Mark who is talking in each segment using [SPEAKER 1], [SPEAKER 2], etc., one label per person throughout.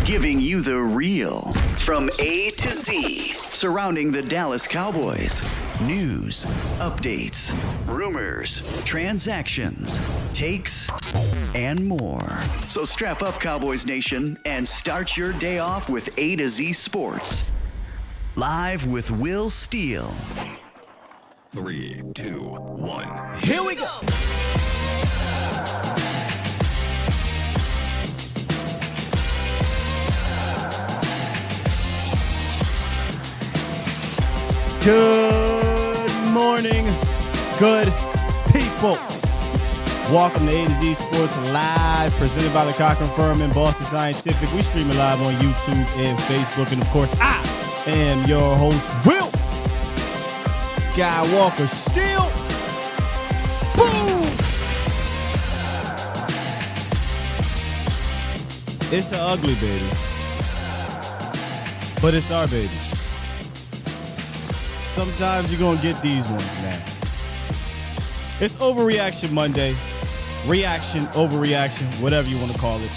[SPEAKER 1] giving you the real from A to Z surrounding the Dallas Cowboys. News, updates, rumors, transactions, takes, and more. So strap up, Cowboys Nation, and start your day off with A to Z Sports. Live with Will Steele.
[SPEAKER 2] 3, 2, 1.
[SPEAKER 3] Here we go. Good morning, good people. Welcome to A to Z Sports Live, presented by the Cochran Firm and Boston Scientific. We stream it live on YouTube and Facebook. And, of course, I am your host, Will Skywalker Steele. Boom! It's an ugly baby, but it's our baby. Sometimes you're going to get these ones, man. It's Overreaction Monday. Reaction, overreaction, whatever you want to call it.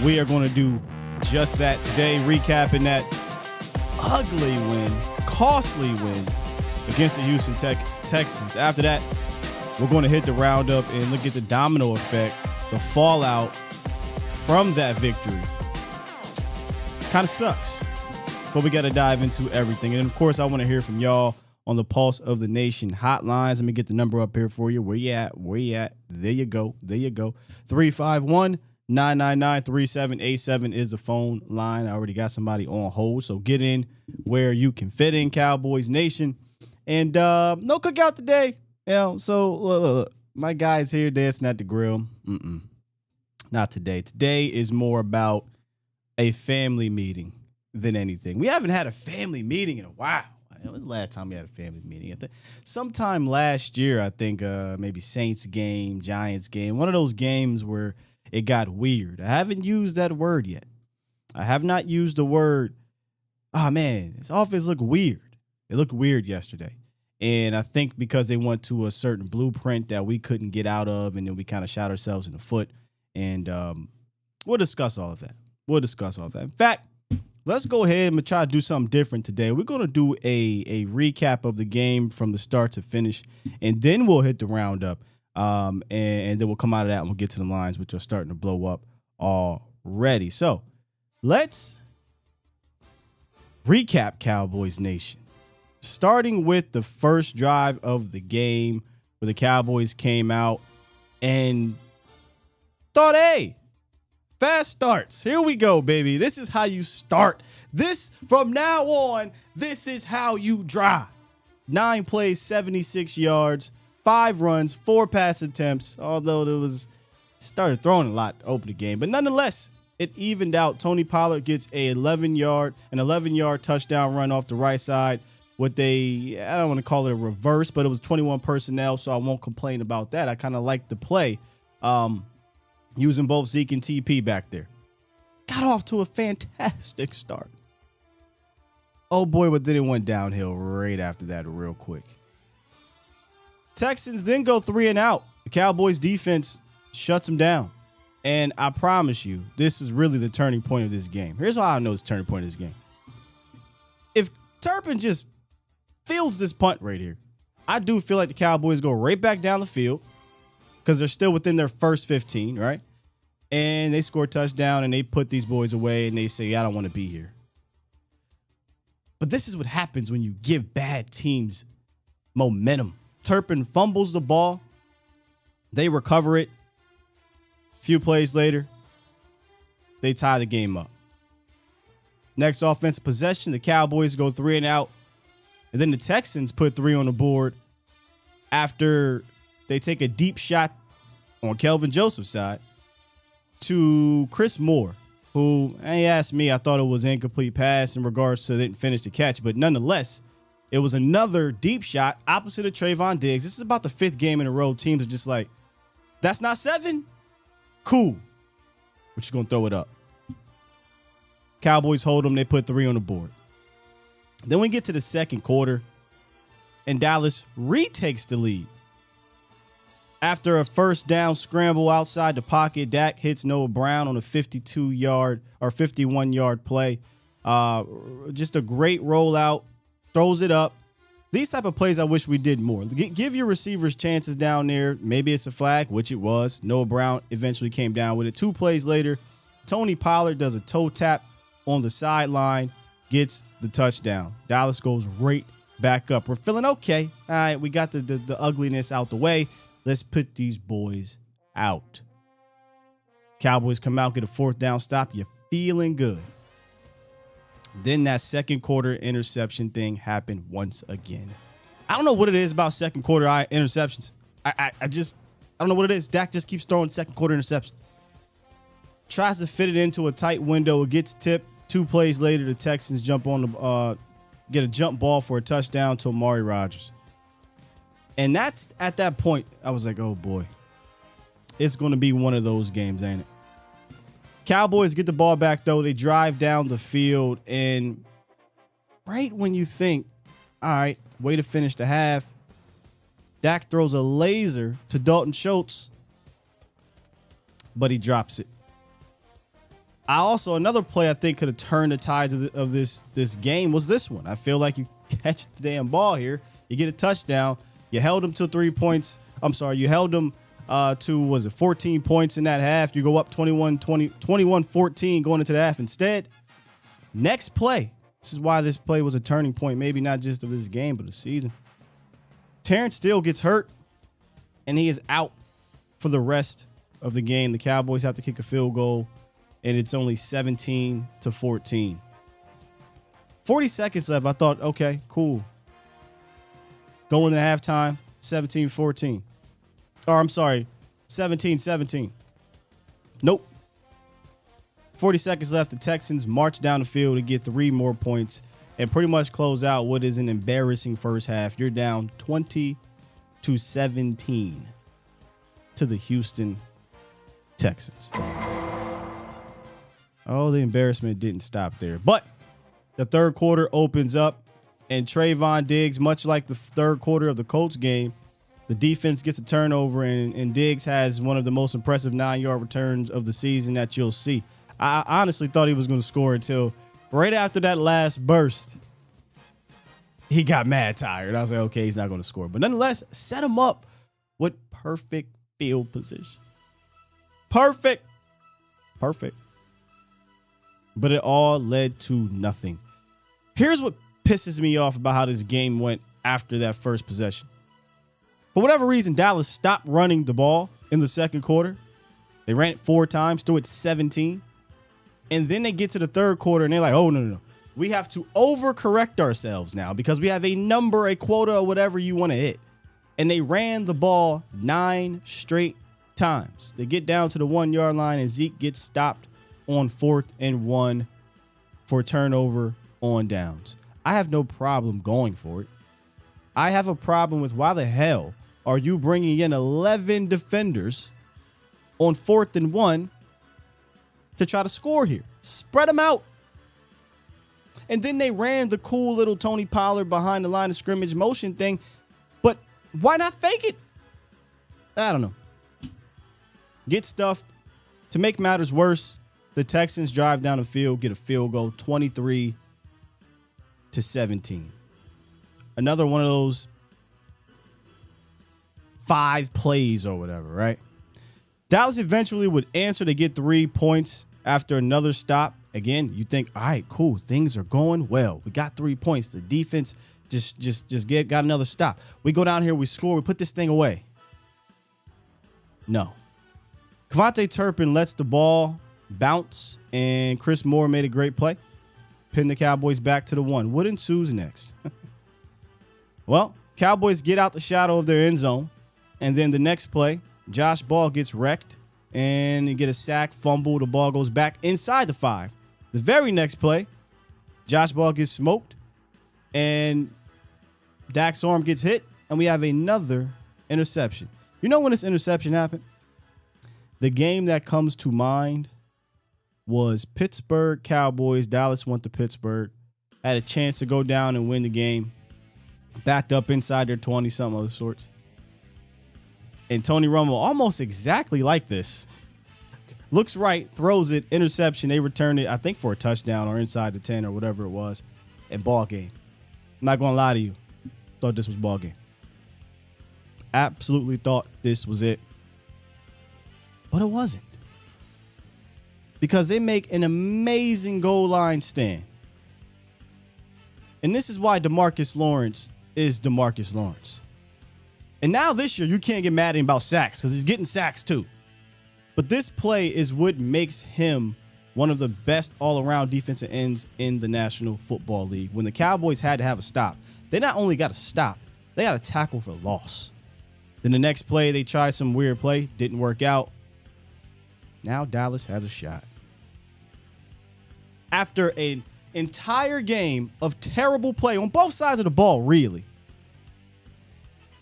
[SPEAKER 3] We are going to do just that today, recapping that ugly win, costly win against the Houston Texans. After that, we're going to hit the roundup and look at the domino effect, the fallout from that victory. Kind of sucks, but we got to dive into everything. And, of course, I want to hear from y'all on the Pulse of the Nation hotlines. Let me get the number up here for you. Where you at? Where you at? There you go. There you go. 351-999-3787 is the phone line. I already got somebody on hold, so get in where you can fit in, Cowboys Nation. And no cookout today. So look, my guy's here dancing at the grill. Not today. Today is more about a family meeting than anything. We haven't had a family meeting in a while. When was the last time we had a family meeting? I think sometime last year, I think maybe Saints game, Giants game, one of those games where it got weird. I haven't used that word yet. I have not used the word, oh, man, this offense looked weird. It looked weird yesterday. And I think because they went to a certain blueprint that we couldn't get out of, and then we kind of shot ourselves in the foot. And we'll discuss all of that. In fact, let's go ahead and try to do something different today. We're going to do a recap of the game from the start to finish, and then we'll hit the roundup, and then we'll come out of that and we'll get to the lines, which are starting to blow up already. So let's recap, Cowboys Nation, starting with the first drive of the game where the Cowboys came out and thought, hey, fast starts. Here we go, baby. This is how you start. From now on, this is how you drive. 9 plays, 76 yards, 5 runs, 4 pass attempts, although it started throwing a lot to open the game. But nonetheless, it evened out. Tony Pollard gets an 11-yard touchdown run off the right side with I don't want to call it a reverse, but it was 21 personnel, so I won't complain about that. I kind of like the play. Using both Zeke and TP back there. Got off to a fantastic start. Oh boy, but then it went downhill right after that real quick. Texans then go 3 and out. The Cowboys defense shuts them down. And I promise you, this is really the turning point of this game. Here's how I know it's the turning point of this game. If Turpin just fields this punt right here, I do feel like the Cowboys go right back down the field, because they're still within their first 15, right? And they score a touchdown, and they put these boys away, and they say, I don't want to be here. But this is what happens when you give bad teams momentum. Turpin fumbles the ball. They recover it. A few plays later, they tie the game up. Next offensive possession, the Cowboys go 3 and out. And then the Texans put 3 on the board after they take a deep shot on Kelvin Joseph's side to Chris Moore, who, he asked me, I thought it was an incomplete pass in regards to didn't finish the catch. But nonetheless, it was another deep shot opposite of Trayvon Diggs. This is about the 5th game in a row. Teams are just like, that's not 7? Cool. We're just going to throw it up. Cowboys hold them. They put 3 on the board. Then we get to the second quarter, and Dallas retakes the lead After a first down scramble outside the pocket, Dak hits Noah Brown on a 52-yard or 51-yard play. Just a great rollout, throws it up. These type of plays I wish we did more. Give your receivers chances down there. Maybe it's a flag, which it was. Noah Brown eventually came down with it. 2 plays later, Tony Pollard does a toe tap on the sideline, gets the touchdown. Dallas goes right back up. We're feeling okay. All right, we got the ugliness out the way. Let's put these boys out. Cowboys come out, get a 4th down stop. You're feeling good. Then that second quarter interception thing happened once again. I don't know what it is about second quarter interceptions. I don't know what it is. Dak just keeps throwing second quarter interceptions. Tries to fit it into a tight window. It gets tipped. 2 plays later, the Texans jump on the get a jump ball for a touchdown to Amari Rodgers. And that's at that point, I was like, oh boy, it's going to be one of those games, ain't it? Cowboys get the ball back, though. They drive down the field. And right when you think, all right, way to finish the half, Dak throws a laser to Dalton Schultz, but he drops it. Another play I think could have turned the tides of this game was this one. I feel like you catch the damn ball here, you get a touchdown. You held them to 3 points. I'm sorry, you held them to 14 points in that half. You go up 21-14 going into the half. Instead, next play. This is why this play was a turning point, maybe not just of this game, but the season. Terrence Steele gets hurt, and he is out for the rest of the game. The Cowboys have to kick a field goal, and it's only 17-14. 40 seconds left. I thought, okay, cool. Going to halftime, 17-14. Or I'm sorry, 17-17. Nope. 40 seconds left. The Texans march down the field to get 3 more points and pretty much close out what is an embarrassing first half. You're down 20-17 to the Houston Texans. Oh, the embarrassment didn't stop there. But the third quarter opens up, and Trayvon Diggs, much like the third quarter of the Colts game, the defense gets a turnover, and Diggs has one of the most impressive 9-yard returns of the season that you'll see. I honestly thought he was going to score until right after that last burst. He got mad tired. I was like, okay, he's not going to score. But nonetheless, set him up with perfect field position. Perfect. But it all led to nothing. Here's what pisses me off about how this game went after that first possession. For whatever reason, Dallas stopped running the ball in the second quarter. They ran it 4 times, threw it 17. And then they get to the third quarter and they're like, oh, no. We have to overcorrect ourselves now because we have a number, a quota, or whatever you want to hit. And they ran the ball 9 straight times. They get down to the 1-yard line and Zeke gets stopped on 4th and 1 for turnover on downs. I have no problem going for it. I have a problem with why the hell are you bringing in 11 defenders on 4th and 1 to try to score here? Spread them out. And then they ran the cool little Tony Pollard behind the line of scrimmage motion thing. But why not fake it? I don't know. Get stuffed. To make matters worse, the Texans drive down the field, get a field goal, 23-17. Another one of those 5 plays or whatever, right? Dallas eventually would answer to get 3 points after another stop. Again, you think, all right, cool, things are going well. We got 3 points. The defense just got another stop. We go down here, we score, we put this thing away. No. Kevontae Turpin lets the ball bounce, and Chris Moore made a great play. Pin the Cowboys back to the 1. What ensues next? Well, Cowboys get out the shadow of their end zone, and then the next play, Josh Ball gets wrecked, and you get a sack, fumble. The ball goes back inside the 5. The very next play, Josh Ball gets smoked, and Dak's arm gets hit, and we have another interception. You know when this interception happened? The game that comes to mind was Pittsburgh Cowboys. Dallas went to Pittsburgh, had a chance to go down and win the game, backed up inside their 20-something of the sorts. And Tony Romo, almost exactly like this, looks right, throws it, interception. They return it, I think, for a touchdown or inside the 10 or whatever it was. And ball game. I'm not going to lie to you. Thought this was ball game. Absolutely thought this was it. But it wasn't. Because they make an amazing goal line stand. And this is why DeMarcus Lawrence is DeMarcus Lawrence. And now this year, you can't get mad at him about sacks because he's getting sacks too. But this play is what makes him one of the best all-around defensive ends in the National Football League. When the Cowboys had to have a stop, they not only got to stop, they got to tackle for loss. Then the next play, they tried some weird play, didn't work out. Now Dallas has a shot. After an entire game of terrible play on both sides of the ball, really,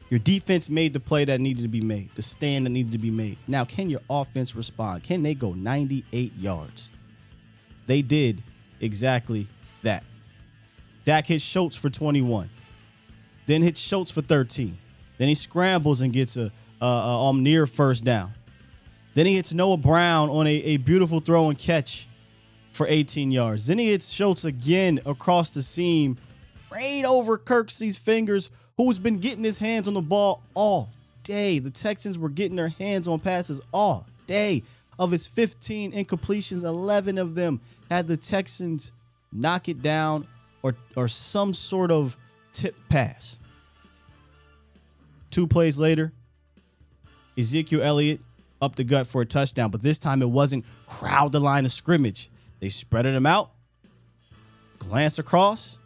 [SPEAKER 3] your defense made the play that needed to be made, the stand that needed to be made. Now, can your offense respond? Can they go 98 yards? They did exactly that. Dak hits Schultz for 21. Then hits Schultz for 13. Then he scrambles and gets a near first down. Then he hits Noah Brown on a beautiful throw and catch for 18 yards. Then he hits Schultz again across the seam, right over Kirksey's fingers, who's been getting his hands on the ball all day. The Texans were getting their hands on passes all day. Of his 15 incompletions, 11 of them had the Texans knock it down or some sort of tip pass. 2 plays later, Ezekiel Elliott up the gut for a touchdown, but this time it wasn't crowd the line of scrimmage. They spreaded him out, glance across,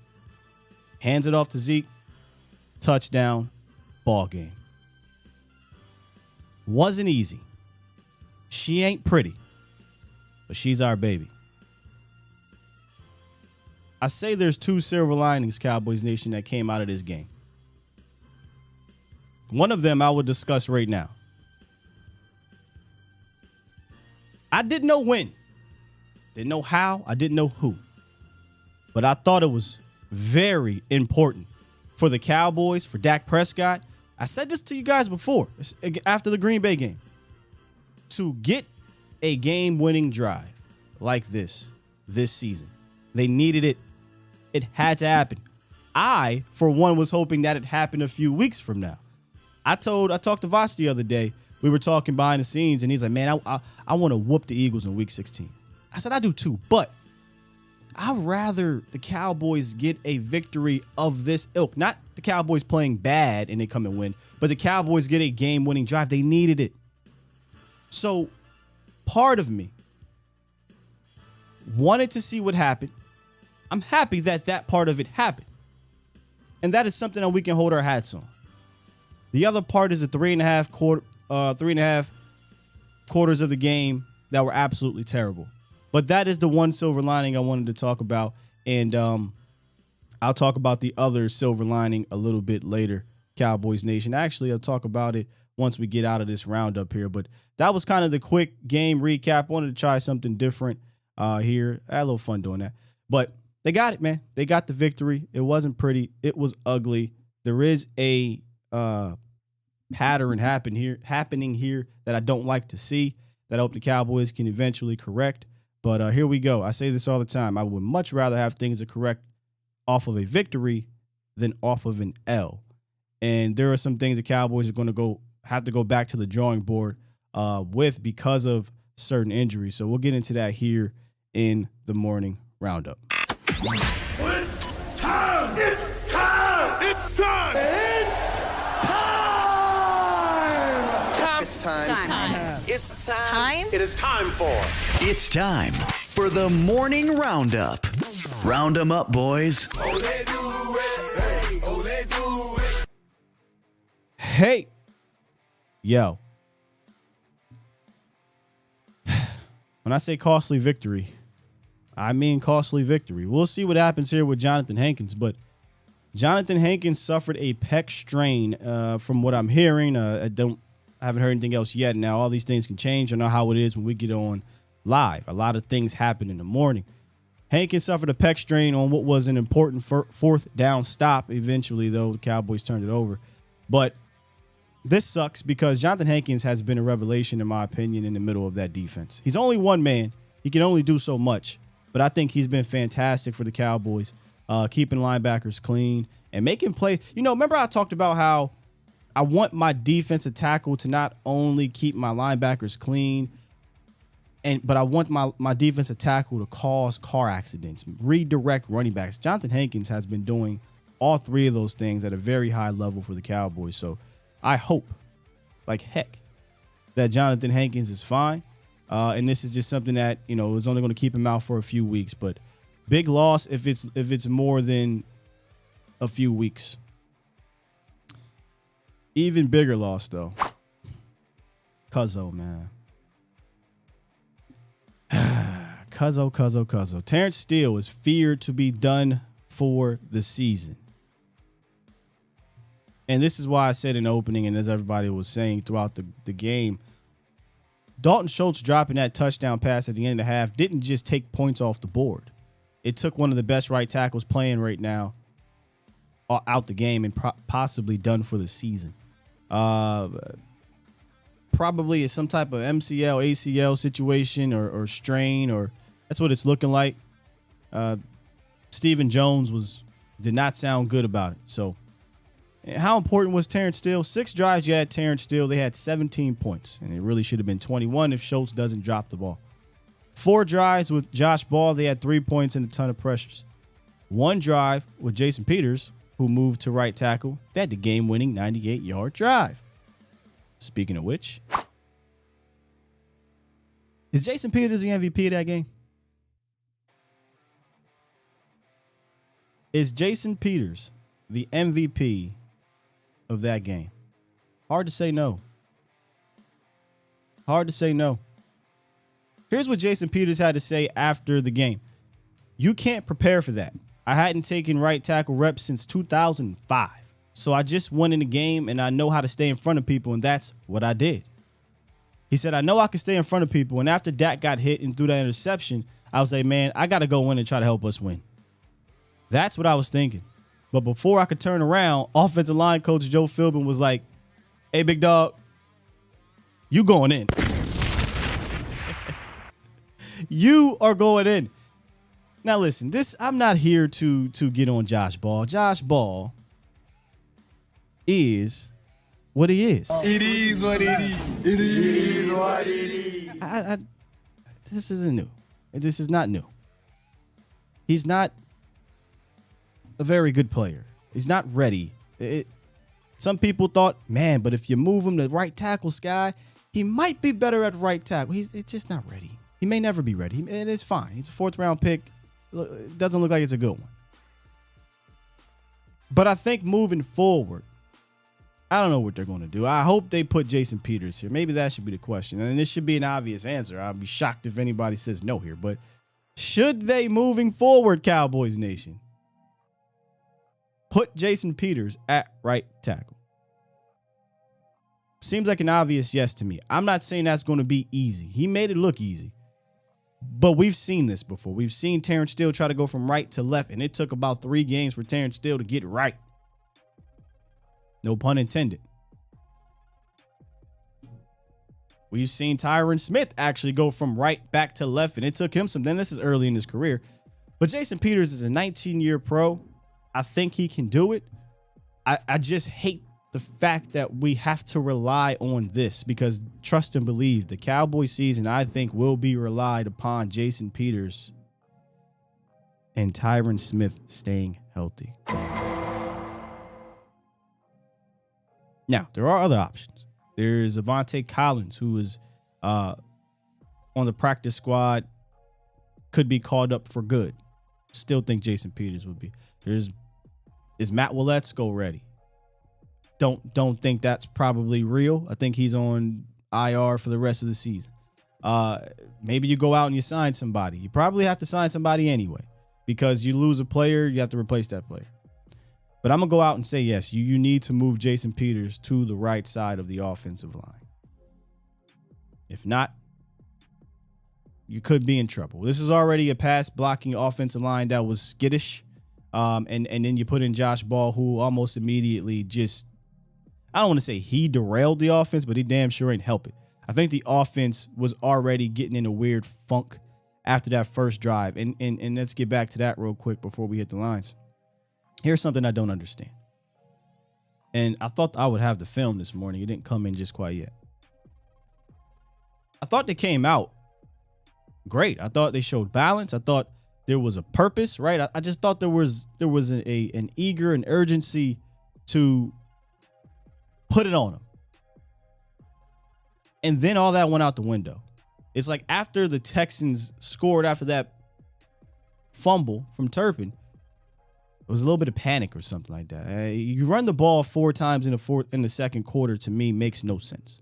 [SPEAKER 3] hands it off to Zeke, touchdown, ball game. Wasn't easy. She ain't pretty, but she's our baby. I say there's 2 silver linings, Cowboys Nation, that came out of this game. One of them I will discuss right now. I didn't know when. Didn't know how. I didn't know who. But I thought it was very important for the Cowboys, for Dak Prescott. I said this to you guys before, after the Green Bay game. To get a game-winning drive like this season. They needed it. It had to happen. I, for one, was hoping that it happened a few weeks from now. I talked to Voss the other day. We were talking behind the scenes, and he's like, man, I want to whoop the Eagles in week 16. I said, I do too, but I'd rather the Cowboys get a victory of this ilk. Not the Cowboys playing bad and they come and win, but the Cowboys get a game-winning drive. They needed it. So part of me wanted to see what happened. I'm happy that part of it happened. And that is something that we can hold our hats on. The other part is the 3.5 quarters of the game that were absolutely terrible. But that is the one silver lining I wanted to talk about. And I'll talk about the other silver lining a little bit later, Cowboys Nation. Actually, I'll talk about it once we get out of this roundup here. But that was kind of the quick game recap. Wanted to try something different here. I had a little fun doing that. But they got it, man. They got the victory. It wasn't pretty. It was ugly. There is a pattern happening here that I don't like to see, that I hope the Cowboys can eventually correct. But here we go. I say this all the time. I would much rather have things to correct off of a victory than off of an L. And there are some things the Cowboys are going to have to go back to the drawing board with because of certain injuries. So we'll get into that here in the morning roundup.
[SPEAKER 4] It's time! It's time! It's time! It's time! It's time! It is time for...
[SPEAKER 1] It's time for the morning roundup. Round 'em up, boys.
[SPEAKER 3] Hey, yo. When I say costly victory, I mean costly victory. We'll see what happens here with Jonathan Hankins, but Jonathan Hankins suffered a pec strain from what I'm hearing. I haven't heard anything else yet. Now, all these things can change. I know how it is when we get on live. A lot of things happen in the morning. Hankins suffered a pec strain on what was an important fourth down stop. Eventually, though, the Cowboys turned it over. But this sucks because Jonathan Hankins has been a revelation, in my opinion, in the middle of that defense. He's only one man. He can only do so much. But I think he's been fantastic for the Cowboys, keeping linebackers clean and making play. You know, remember I talked about how I want my defensive tackle to not only keep my linebackers clean, but I want my defensive tackle to cause car accidents, redirect running backs. Jonathan Hankins has been doing all three of those things at a very high level for the Cowboys. So I hope, like heck, that Jonathan Hankins is fine. And this is just something that, you know, is only going to keep him out for a few weeks. But big loss if it's more than a few weeks. Even bigger loss, though. Cuzzo, man. Cuzzo. Terrence Steele is feared to be done for the season. And this is why I said in the opening, and as everybody was saying throughout the game, Dalton Schultz dropping that touchdown pass at the end of the half didn't just take points off the board. It took one of the best right tackles playing right now out the game and possibly done for the season. Probably is some type of MCL, ACL situation or strain, or that's what it's looking like. Stephen Jones did not sound good about it. So how important was Terrence Steele? 6 drives you had Terrence Steele. They had 17 points, and it really should have been 21 if Schultz doesn't drop the ball. 4 drives with Josh Ball. They had 3 points and a ton of pressures. 1 drive with Jason Peters, who moved to right tackle. They had the game-winning 98-yard drive. Speaking of which, is Jason Peters the MVP of that game? Is Jason Peters the MVP of that game? Hard to say no. Hard to say no. Here's what Jason Peters had to say after the game. You can't prepare for that. I hadn't taken right tackle reps since 2005. So I just went in the game and I know how to stay in front of people, and that's what I did. He said, I know I can stay in front of people, and after Dak got hit and threw that interception, I was like, man, I got to go in and try to help us win. That's what I was thinking. But before I could turn around, offensive line coach Joe Philbin was like, hey, big dog, you going in. You are going in. Now, listen, I'm not here to get on Josh Ball. Josh Ball is what he is.
[SPEAKER 4] It is what it is. It is what it is.
[SPEAKER 3] This isn't new. This is not new. He's not a very good player. He's not ready. Some people thought, man, but if you move him to right tackle, Sky, he might be better at right tackle. It's just not ready. He may never be ready. It is fine. He's a 4th-round pick. It doesn't look like it's a good one. But I think moving forward, I don't know what they're going to do. I hope they put Jason Peters here. Maybe that should be the question. And this should be an obvious answer. I'll be shocked if anybody says no here. But should they, moving forward, Cowboys Nation, put Jason Peters at right tackle? Seems like an obvious yes to me. I'm not saying that's going to be easy. He made it look easy. But we've seen this before. We've seen Terrence Steele try to go from right to left, and it took about 3 games for Terrence Steele to get right. No pun intended. We've seen Tyron Smith actually go from right back to left, and it took him some. Then this is early in his career. But Jason Peters is a 19-year pro. I think he can do it. I just hate the fact that we have to rely on this, because trust and believe, the Cowboy season, I think, will be relied upon Jason Peters and Tyron Smith staying healthy. Now, there are other options. There's Avante Collins, who is on the practice squad, could be called up for good. Still think Jason Peters would be. Is Matt Waletzko ready? Don't think that's probably real. I think he's on IR for the rest of the season. Maybe you go out and you sign somebody. You probably have to sign somebody anyway, because you lose a player, you have to replace that player. But I'm going to go out and say, yes, you need to move Jason Peters to the right side of the offensive line. If not, you could be in trouble. This is already a pass blocking offensive line that was skittish. And then you put in Josh Ball, who almost immediately just, I don't want to say he derailed the offense, but he damn sure ain't help it. I think the offense was already getting in a weird funk after that first drive. And let's get back to that real quick before we hit the lines. Here's something I don't understand. And I thought I would have the film this morning. It didn't come in just quite yet. I thought they came out great. I thought they showed balance. I thought there was a purpose, right? I just thought there was an eager and urgency to put it on them. And then all that went out the window. It's like after the Texans scored after that fumble from Turpin, it was a little bit of panic or something like that. You run the ball 4 times in the second quarter, to me, makes no sense.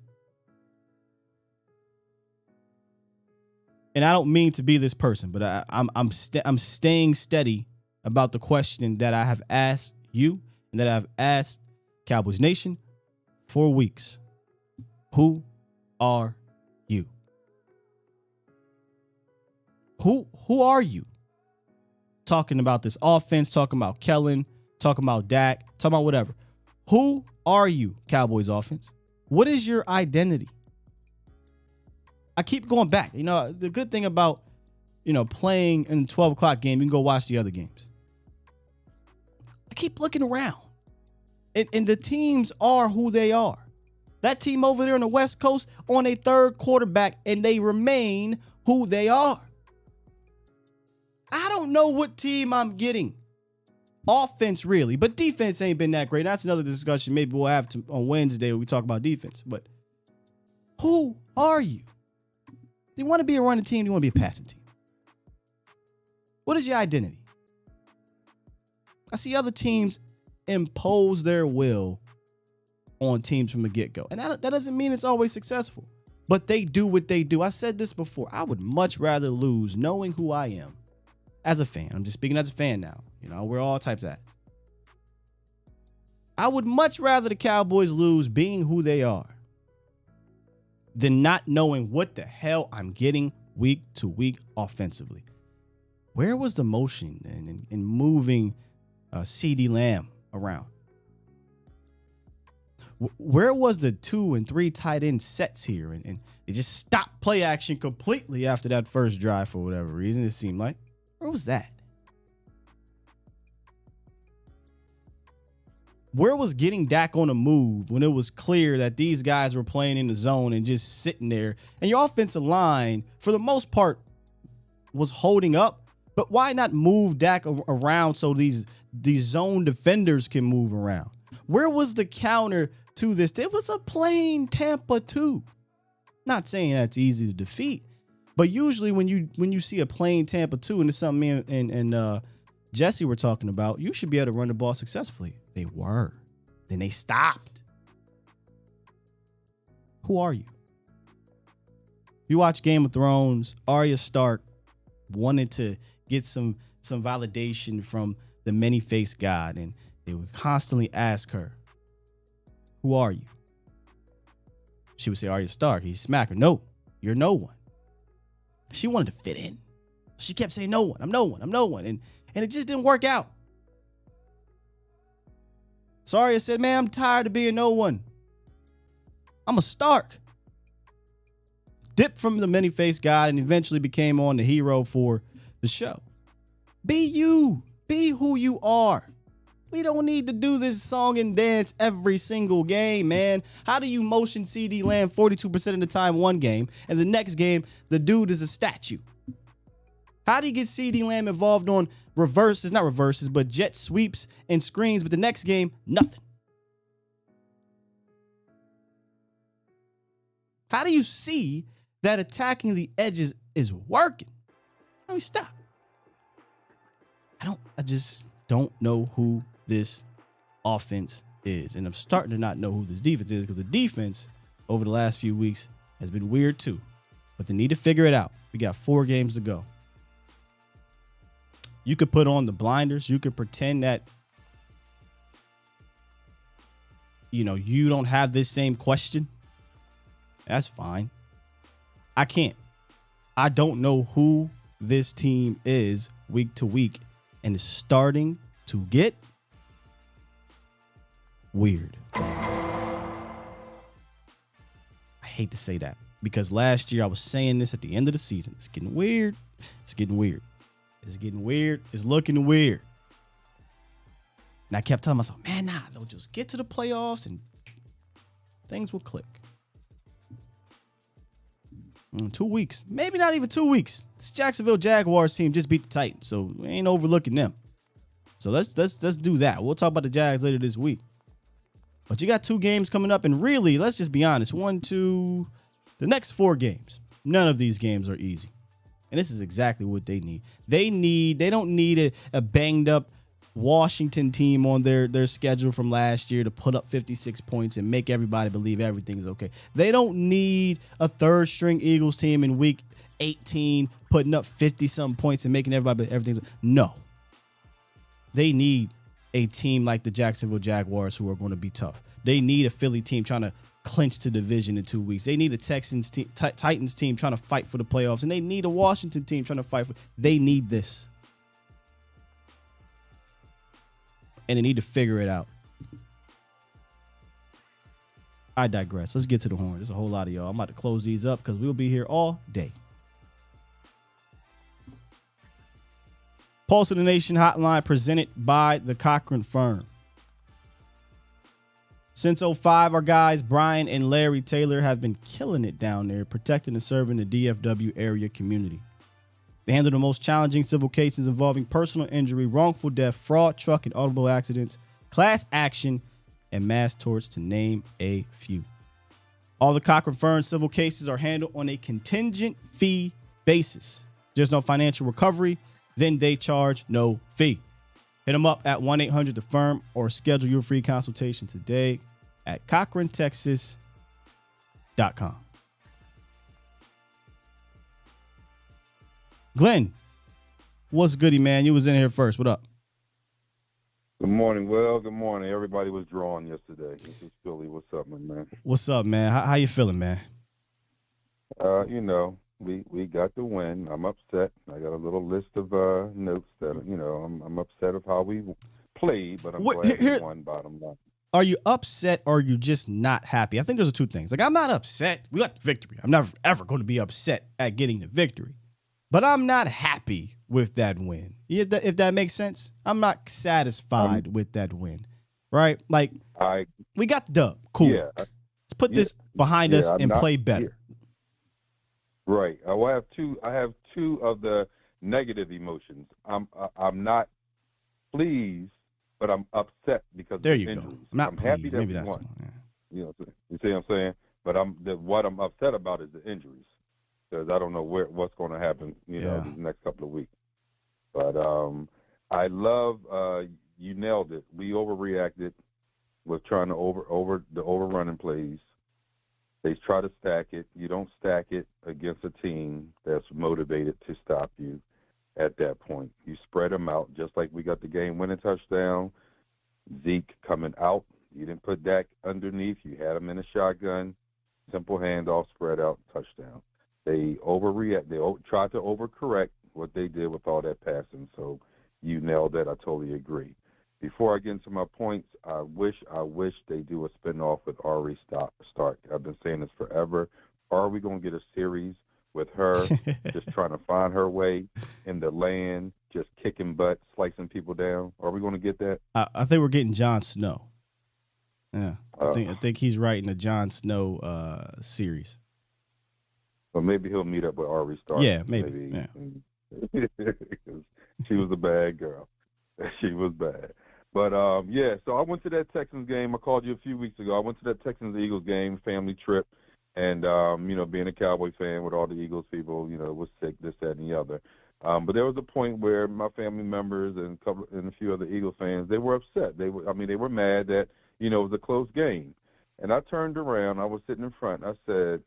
[SPEAKER 3] And I don't mean to be this person, but I'm staying steady about the question that I have asked you and that I've asked Cowboys Nation for weeks. Who are you? Who are you? Talking about this offense, talking about Kellen, talking about Dak, talking about whatever. Who are you, Cowboys offense? What is your identity? I keep going back. You know, the good thing about, playing in the 12 o'clock game, you can go watch the other games. I keep looking around. And the teams are who they are. That team over there on the West Coast on a third quarterback, and they remain who they are. I don't know what team I'm getting. Offense, really. But defense ain't been that great. That's another discussion maybe we'll have on Wednesday when we talk about defense. But who are you? Do you want to be a running team? Do you want to be a passing team? What is your identity? I see other teams impose their will on teams from the get-go. And that doesn't mean it's always successful. But they do what they do. I said this before. I would much rather lose knowing who I am as a fan. I'm just speaking as a fan now. We're all types of acts. I would much rather the Cowboys lose being who they are than not knowing what the hell I'm getting week to week offensively. Where was the motion in moving CeeDee Lamb around? Where was the 2 and 3 tight end sets here? And they just stopped play action completely after that first drive for whatever reason, it seemed like. Where was that? Where was getting Dak on a move when it was clear that these guys were playing in the zone and just sitting there? And your offensive line, for the most part, was holding up. But why not move Dak around so these zone defenders can move around? Where was the counter to this? It was a plain Tampa 2. Not saying that's easy to defeat, but usually when you see a plain Tampa 2, and it's something me and Jesse were talking about, you should be able to run the ball successfully. They were. Then they stopped. Who are you? You watch Game of Thrones, Arya Stark wanted to get some validation from the many-faced God, and they would constantly ask her, who are you? She would say, Arya Stark. He'd smack her. No, you're no one. She wanted to fit in. She kept saying, no one, I'm no one, I'm no one. And it just didn't work out. So Arya said, man, I'm tired of being no one. I'm a Stark. Dipped from the many-faced God and eventually became on the hero for the show. Be you. Be who you are. We don't need to do this song and dance every single game, man. How do you motion CeeDee Lamb 42% of the time one game, and the next game, the dude is a statue? How do you get CeeDee Lamb involved on not reverses, but jet sweeps and screens, but the next game, nothing? How do you see that attacking the edges is working? How do we stop? I just don't know who this offense is. And I'm starting to not know who this defense is, because the defense over the last few weeks has been weird too. But they need to figure it out. We got 4 games to go. You could put on the blinders. You could pretend that, you don't have this same question. That's fine. I can't. I don't know who this team is week to week, and it's starting to get weird. hate to say that because last year I was saying this at the end of the season. It's getting weird. It's getting weird. It's getting weird. It's looking weird. And I kept telling myself, man, nah, they'll just get to the playoffs and things will click. In 2 weeks, maybe not even 2 weeks. This Jacksonville Jaguars team just beat the Titans, so we ain't overlooking them. So let's do that. We'll talk about the Jags later this week. But you got 2 games coming up, and really, let's just be honest. The next 4 games. None of these games are easy. And this is exactly what they need. They don't need a banged up Washington team on their schedule from last year to put up 56 points and make everybody believe everything's okay. They don't need a third string Eagles team in week 18 putting up 50-something points and making everybody believe everything's okay. No. They need a team like the Jacksonville Jaguars who are going to be tough. They need a Philly team trying to clinch the division in 2 weeks. They need a Titans team trying to fight for the playoffs, and they need a Washington team trying to fight for. They need this. And they need to figure it out. I digress. Let's get to the horn. There's a whole lot of y'all. I'm about to close these up because we'll be here all day. Pulse of the Nation hotline presented by the Cochran Firm. Since 2005, our guys Brian and Larry Taylor have been killing it down there, protecting and serving the DFW area community. They handle the most challenging civil cases involving personal injury, wrongful death, fraud, truck and automobile accidents, class action, and mass torts, to name a few. All the Cochran Firm civil cases are handled on a contingent fee basis. There's no financial recovery, then they charge no fee. Hit them up at 1-800-THE-FIRM or schedule your free consultation today at CochranTexas.com. Glenn, what's goody, man? You was in here first. What up?
[SPEAKER 5] Good morning, Will. Good morning. Everybody was drawn yesterday. This is Philly. What's up, my man?
[SPEAKER 3] What's up, man? How you feeling, man?
[SPEAKER 5] We got the win. I'm upset. I got a little list of notes that, I'm upset of how we played, but I'm glad we won, bottom line.
[SPEAKER 3] Are you upset or are you just not happy? I think those are 2 things. Like, I'm not upset. We got the victory. I'm never, ever going to be upset at getting the victory. But I'm not happy with that win. If that makes sense. I'm not satisfied with that win, right? Like, we got the dub. Cool. Yeah, let's put this behind us and play better.
[SPEAKER 5] Right. I have two of the negative emotions. I'm not pleased, but I'm upset because
[SPEAKER 3] there
[SPEAKER 5] of
[SPEAKER 3] you
[SPEAKER 5] injuries.
[SPEAKER 3] Go. I'm not pleased.
[SPEAKER 5] happy that
[SPEAKER 3] Maybe
[SPEAKER 5] we
[SPEAKER 3] that's
[SPEAKER 5] won.
[SPEAKER 3] the one. Yeah.
[SPEAKER 5] You see what I'm saying? But what I'm upset about is the injuries. Because I don't know what's going to happen, these next couple of weeks. But I love you nailed it. We overreacted with trying to overrunning plays. They try to stack it. You don't stack it against a team that's motivated to stop you at that point. You spread them out, just like we got the game-winning touchdown. Zeke coming out. You didn't put Dak underneath. You had him in a shotgun. Simple handoff, spread out, touchdown. They overreact. They tried to overcorrect what they did with all that passing. So you nailed that. I totally agree. Before I get into my points, I wish they do a spinoff with Ari Stark. I've been saying this forever. Are we going to get a series with her just trying to find her way in the land, just kicking butt, slicing people down? Are we going to get that?
[SPEAKER 3] I think we're getting Jon Snow. Yeah, I think he's writing a Jon Snow series.
[SPEAKER 5] Well, maybe he'll meet up with Ari Stark.
[SPEAKER 3] Yeah, maybe. Yeah.
[SPEAKER 5] She was a bad girl. She was bad. But, so I went to that Texans game. I called you a few weeks ago. I went to that Texans-Eagles game, family trip, and, being a Cowboy fan with all the Eagles people, was sick, this, that, and the other. But there was a point where my family members and a few other Eagles fans, they were upset. They were mad that, it was a close game. And I turned around. I was sitting in front. I said,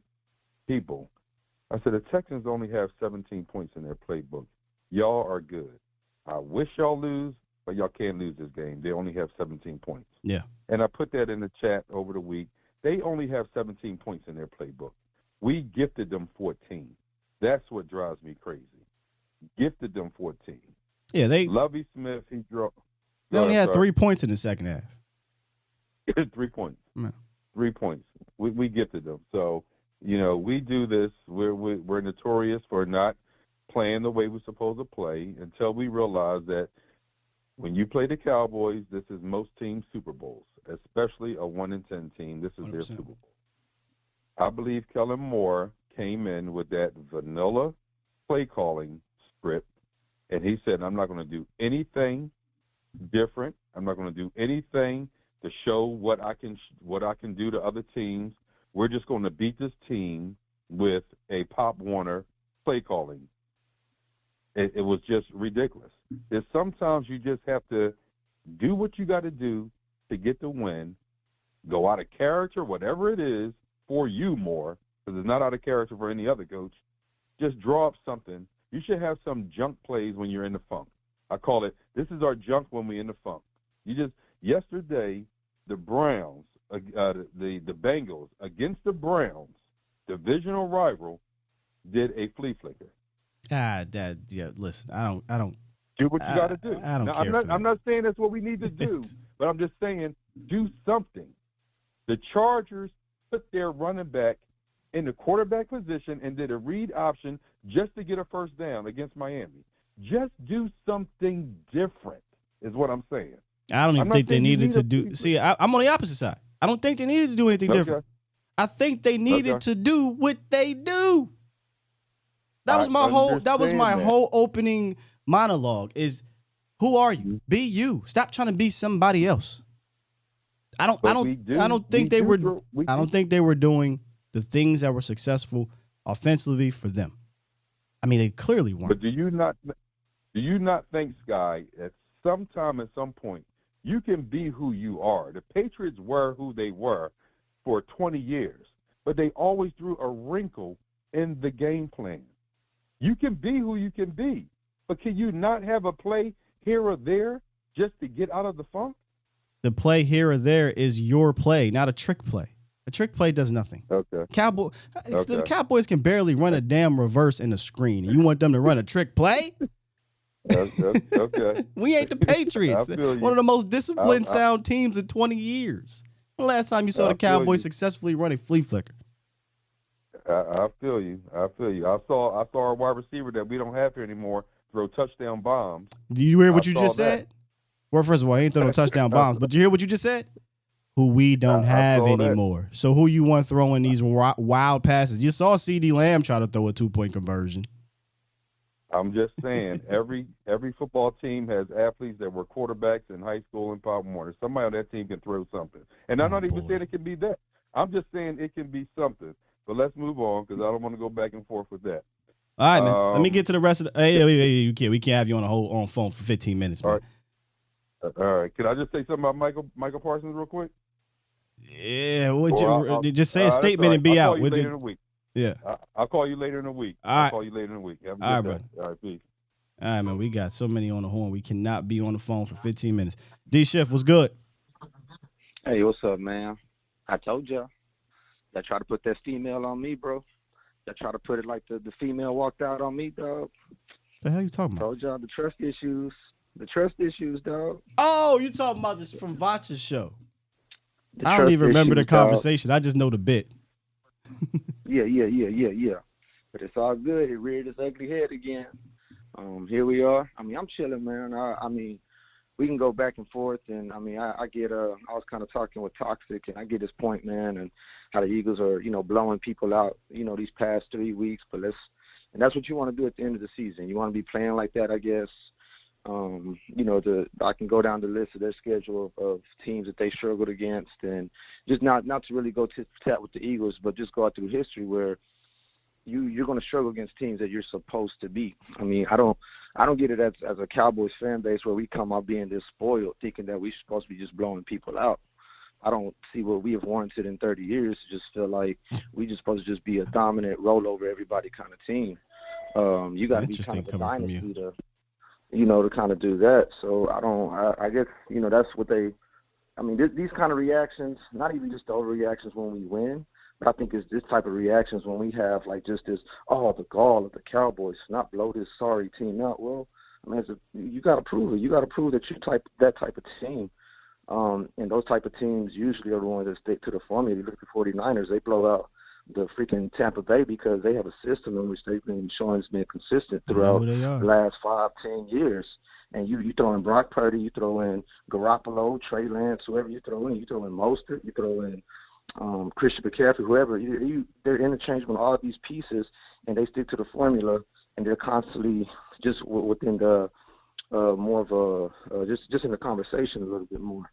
[SPEAKER 5] the Texans only have 17 points in their playbook. Y'all are good. I wish y'all lose, but y'all can't lose this game. They only have 17 points.
[SPEAKER 3] Yeah.
[SPEAKER 5] And I put that in the chat over the week. They only have 17 points in their playbook. We gifted them 14. That's what drives me crazy. Gifted them 14.
[SPEAKER 3] Yeah,
[SPEAKER 5] Lovie Smith, he drove.
[SPEAKER 3] They only had 3 points in the second half.
[SPEAKER 5] 3 points.
[SPEAKER 3] Yeah.
[SPEAKER 5] 3 points. We gifted them. So We do this. We're notorious for not playing the way we're supposed to play until we realize that when you play the Cowboys, this is most teams' Super Bowls, especially a 1-10 team. This is
[SPEAKER 3] 100%.
[SPEAKER 5] their Super Bowl. I believe Kellen Moore came in with that vanilla play calling script, and he said, "I'm not going to do anything different. I'm not going to do anything to show what I can do to other teams. We're just going to beat this team with a Pop Warner play calling." It was just ridiculous. There's sometimes you just have to do what you got to do to get the win, go out of character, whatever it is for you more, because it's not out of character for any other coach. Just draw up something. You should have some junk plays when you're in the funk. I call it, this is our junk when we're in the funk. Yesterday, the Browns, the Bengals against the Browns, divisional rival, did a flea flicker.
[SPEAKER 3] Listen, I don't
[SPEAKER 5] do what you got to do.
[SPEAKER 3] I don't
[SPEAKER 5] now,
[SPEAKER 3] care.
[SPEAKER 5] I'm not saying that's what we need to do, but I'm just saying do something. The Chargers put their running back in the quarterback position and did a read option just to get a first down against Miami. Just do something different is what I'm saying.
[SPEAKER 3] I don't even think they needed to do. See, I'm on the opposite side. I don't think they needed to do anything different. I think they needed to do what they do. That was my whole opening monologue is, who are you? Be you. Stop trying to be somebody else. I don't think they were doing the things that were successful offensively for them. I mean, they clearly weren't.
[SPEAKER 5] But do you not think, Sky, at some time, at some point, you can be who you are? The Patriots were who they were for 20 years, but they always threw a wrinkle in the game plan. You can be who you can be, but can you not have a play here or there just to get out of the funk?
[SPEAKER 3] The play here or there is your play, not a trick play. A trick play does nothing.
[SPEAKER 5] Okay.
[SPEAKER 3] The Cowboys can barely run a damn reverse in a screen. You want them to run a trick play?
[SPEAKER 5] Okay.
[SPEAKER 3] We ain't the Patriots. One of the most disciplined, sound teams in 20 years. The last time you saw the Cowboys successfully run a flea flicker?
[SPEAKER 5] I feel you. I saw our wide receiver that we don't have here anymore throw touchdown bombs.
[SPEAKER 3] Do you hear what you just said? Well, first of all, I ain't throw no touchdown bombs, but you hear what you just said? Who we don't have anymore. That. So who you want throwing these wild passes? You saw CeeDee Lamb try to throw a 2-point conversion.
[SPEAKER 5] I'm just saying, every football team has athletes that were quarterbacks in high school and Pop Warner. Somebody on that team can throw something. And I'm not even saying it can be that. I'm just saying it can be something. But let's move on because I don't want to go back and forth with that.
[SPEAKER 3] All right, man. Let me get to the rest of the. Hey, we can't have you on phone for 15 minutes, man.
[SPEAKER 5] All right. Can I just say something about Michael Parsons real quick?
[SPEAKER 3] Yeah. Just say a statement and be
[SPEAKER 5] I'll
[SPEAKER 3] out.
[SPEAKER 5] Call you later in the week.
[SPEAKER 3] Yeah.
[SPEAKER 5] I'll call you later in the week. I'll call you later in the week. Have a good day.
[SPEAKER 3] Brother.
[SPEAKER 5] All right, peace.
[SPEAKER 3] All right, man. We got so many on the horn. We cannot be on the phone for 15 minutes. D Shift, what's good?
[SPEAKER 6] Hey, what's up, man? I told y'all. Y'all try to put that female on me, bro. Y'all try to put it like the female walked out on me, dog.
[SPEAKER 3] The hell you talking about?
[SPEAKER 6] Told y'all the trust issues. The trust issues, dog.
[SPEAKER 3] Oh, you talking about this from Voch's show. I don't even remember the conversation. Dog. I just know the bit.
[SPEAKER 6] Yeah. But it's all good. It reared its ugly head again. Here we are. I mean, I'm chilling, man. I mean, we can go back and forth, and I mean, I get. I was kind of talking with Toxic, and I get his point, man, and how the Eagles are, blowing people out, these past 3 weeks. But and that's what you want to do at the end of the season. You want to be playing like that, I guess. I can go down the list of their schedule of teams that they struggled against, and just not to really go tit for tat with the Eagles, but just go out through history where you're going to struggle against teams that you're supposed to beat. I mean, I don't get it as a Cowboys fan base where we come out being this spoiled, thinking that we're supposed to be just blowing people out. I don't see what we have warranted in 30 years. Just feel like we just supposed to just be a dominant, roll over everybody kind of team. You got to be kind of a dynasty to kind of do that. So I guess, that's what these kind of reactions, not even just the overreactions when we win, but I think it's this type of reactions when we have like just this, the gall of the Cowboys, not blow this sorry team out. Well, I mean, you got to prove it. You got to prove that that type of team. And those type of teams usually are the ones that stick to the formula. You look at the 49ers, they blow out the freaking Tampa Bay, because they have a system in which they've been showing has been consistent throughout the last 5-10 years. And you throw in Brock Purdy, you throw in Garoppolo, Trey Lance, whoever you throw in Mostert, you throw in Christian McCaffrey, whoever. They're interchangeable on all these pieces, and they stick to the formula, and they're constantly just within the more of a just in the conversation a little bit more.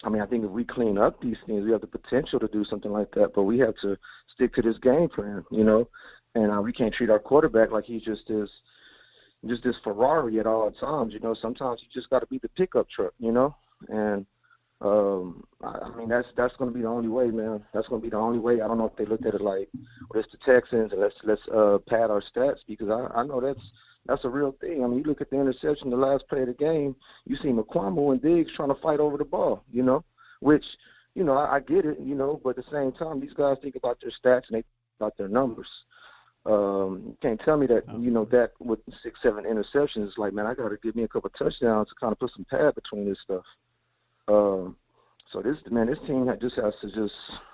[SPEAKER 6] I mean, I think if we clean up these things, we have the potential to do something like that, but we have to stick to this game plan, you know, and we can't treat our quarterback like he's just this Ferrari at all times, you know. Sometimes you just got to be the pickup truck, you know, and I mean, that's going to be the only way, man. That's going to be the only way. I don't know if they looked at it like, well, it's the Texans and let's pad our stats, because I know that's a real thing. I mean, you look at the interception, the last play of the game, you see McQuamo and Diggs trying to fight over the ball, you know, which, you know, I get it, you know, but at the same time, these guys think about their stats and they think about their numbers. You can't tell me that, you know, that with 6-7 interceptions, it's like, man, I got to give me a couple touchdowns to kind of put some pad between this stuff. So this team just has to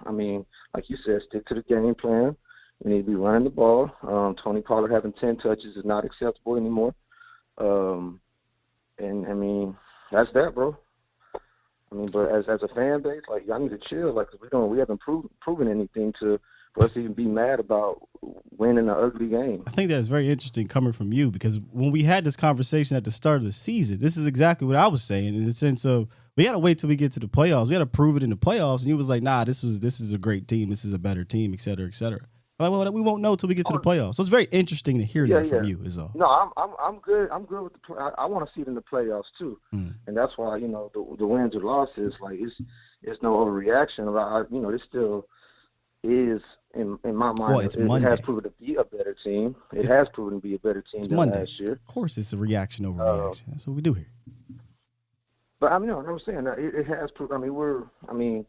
[SPEAKER 6] I mean, like you said, stick to the game plan. We need to be running the ball. Tony Pollard having 10 touches is not acceptable anymore. And I mean, that's that, bro. I mean, but as a fan base, like, y'all need to chill, like, 'cause we haven't proven anything for us to even be mad about winning an ugly game.
[SPEAKER 3] I think that's very interesting coming from you, because when we had this conversation at the start of the season, this is exactly what I was saying, in the sense of we got to wait till we get to the playoffs. We got to prove it in the playoffs. And he was like, nah, this is a great team. This is a better team, et cetera, et cetera. Like, well, we won't know till we get to the playoffs. So it's very interesting to hear that from you, is all.
[SPEAKER 6] No, I'm good. I'm good with the I want to see it in the playoffs too, and that's why, you know, the wins or losses, like, it's no overreaction. You know, this still is in my mind.
[SPEAKER 3] Well, it's Monday.
[SPEAKER 6] It has proven to be a better team. It has proven to be a better team than
[SPEAKER 3] Monday.
[SPEAKER 6] Last year.
[SPEAKER 3] Of course, it's a reaction over reaction. That's what we do here.
[SPEAKER 6] But I mean, no, I'm saying that it has proven. I mean,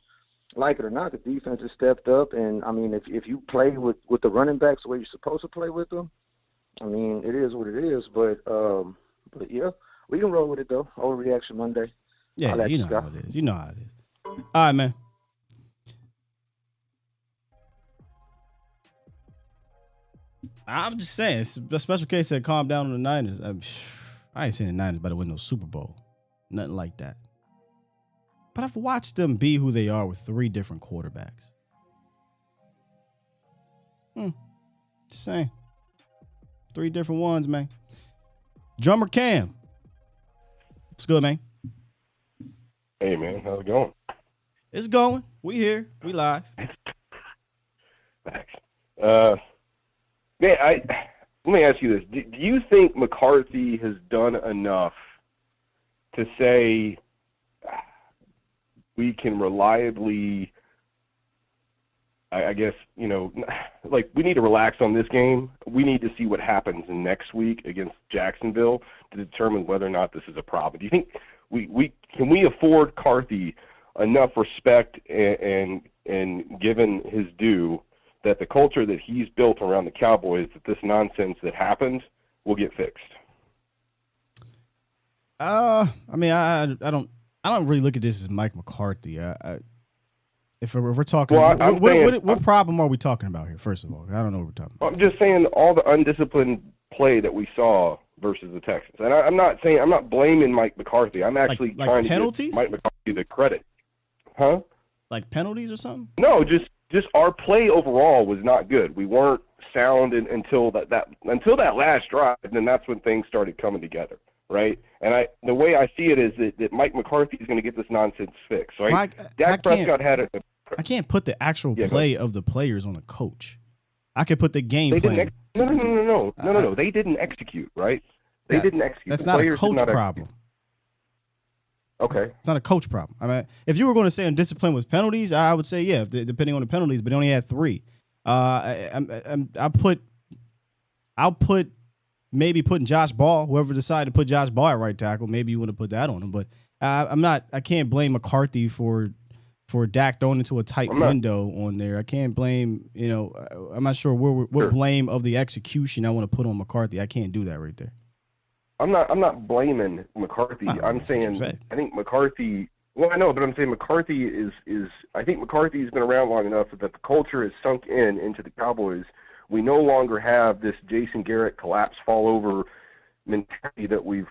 [SPEAKER 6] like it or not, the defense has stepped up, and I mean, if you play with the running backs the way you're supposed to play with them, I mean, it is what it is. But yeah, we can roll with it though. Overreaction Monday.
[SPEAKER 3] Yeah, you know how it is. You know how it is. All right, man. I'm just saying, it's a special case that calm down on the Niners. I ain't saying the Niners about to win no Super Bowl. Nothing like that. But I've watched them be who they are with 3 different quarterbacks. Just saying. 3 different ones, man. Drummer Cam. What's good, man?
[SPEAKER 7] Hey, man. How's it going?
[SPEAKER 3] It's going. We here. We live.
[SPEAKER 7] Thanks. Man, let me ask you this. Do you think McCarthy has done enough to say we can reliably, I guess, you know, like, we need to relax on this game. We need to see what happens in next week against Jacksonville to determine whether or not this is a problem. Do you think we afford McCarthy enough respect and given his due, that the culture that he's built around the Cowboys, that this nonsense that happened will get fixed?
[SPEAKER 3] I mean, I don't really look at this as Mike McCarthy. If we're talking, well, what problem are we talking about here? First of all, I don't know what we're talking about.
[SPEAKER 7] I'm just saying all the undisciplined play that we saw versus the Texans, and I'm not blaming Mike McCarthy. I'm actually trying
[SPEAKER 3] penalties?
[SPEAKER 7] to give Mike McCarthy the credit. Huh?
[SPEAKER 3] Like penalties or something?
[SPEAKER 7] No, just our play overall was not good. We weren't sound until that last drive, and then that's when things started coming together, right? And the way I see it is that Mike McCarthy is going to get this nonsense fixed, right? Dak Prescott had it.
[SPEAKER 3] I can't put the actual play of the players on the coach. I can put the game plan.
[SPEAKER 7] No. They didn't execute, right? They didn't execute.
[SPEAKER 3] That's not a coach problem.
[SPEAKER 7] Okay.
[SPEAKER 3] It's not a coach problem. I mean, if you were going to say undisciplined with penalties, I would say, yeah, depending on the penalties, but he only had 3. I'll put maybe putting Josh Ball, whoever decided to put Josh Ball at right tackle, maybe you want to put that on him. But I can't blame McCarthy for Dak throwing into a tight window on there. I can't blame, I'm not sure what blame of the execution I want to put on McCarthy. I can't do that right there.
[SPEAKER 7] I'm not blaming McCarthy. I'm saying I think McCarthy Well, I know, but I'm saying McCarthy is I think McCarthy's been around long enough that the culture has sunk into the Cowboys. We no longer have this Jason Garrett collapse, fall over mentality that we've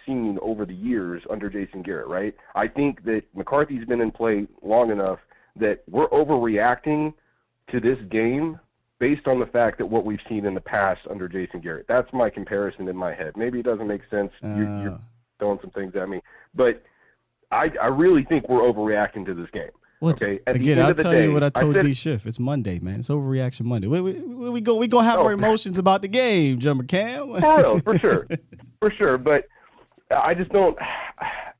[SPEAKER 7] seen over the years under Jason Garrett, right? I think that McCarthy's been in play long enough that we're overreacting to this game based on the fact that what we've seen in the past under Jason Garrett. That's my comparison in my head. Maybe it doesn't make sense. You're throwing some things at me, but I really think we're overreacting to this game. Okay.
[SPEAKER 3] Again, I'll tell you what I told D. Schiff. It's Monday, man. It's overreaction Monday. We gonna have our emotions about the game, Jumper Cam.
[SPEAKER 7] No, for sure. But I just don't.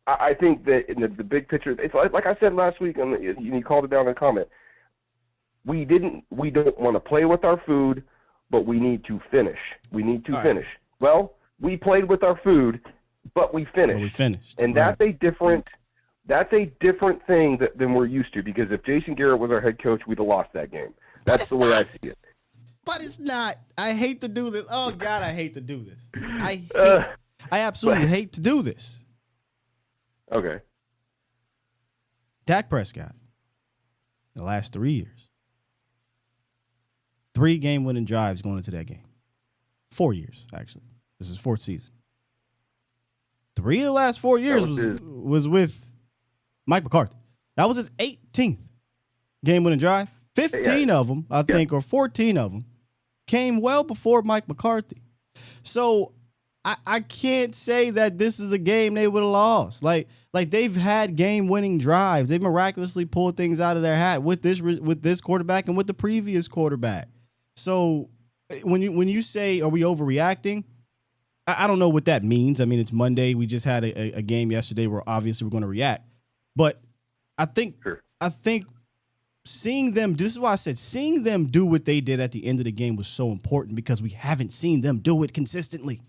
[SPEAKER 7] I think that in the big picture, it's like I said last week, and you called it down in a comment. We don't want to play with our food, but we need to finish. We need to finish. Well, we played with our food, but we finished. And that's a different. That's a different thing than we're used to, because if Jason Garrett was our head coach, we'd have lost that game. That's the way I see it.
[SPEAKER 3] But it's not. I hate to do this. Oh, God, I hate to do this. I absolutely hate to do this.
[SPEAKER 7] Okay.
[SPEAKER 3] Dak Prescott, the last 3 years, 3 game-winning drives going into that game. 4 years, actually. This is 4th season. 3 of the last 4 years was with Mike McCarthy. That was his 18th game-winning drive. 15 of them, I think, or 14 of them, came well before Mike McCarthy. So I can't say that this is a game they would have lost. Like they've had game-winning drives. They've miraculously pulled things out of their hat with this quarterback and with the previous quarterback. So when you say, are we overreacting? I don't know what that means. I mean, it's Monday. We just had a game yesterday where obviously we're going to react. But I think seeing them, this is why I said seeing them do what they did at the end of the game was so important, because we haven't seen them do it consistently.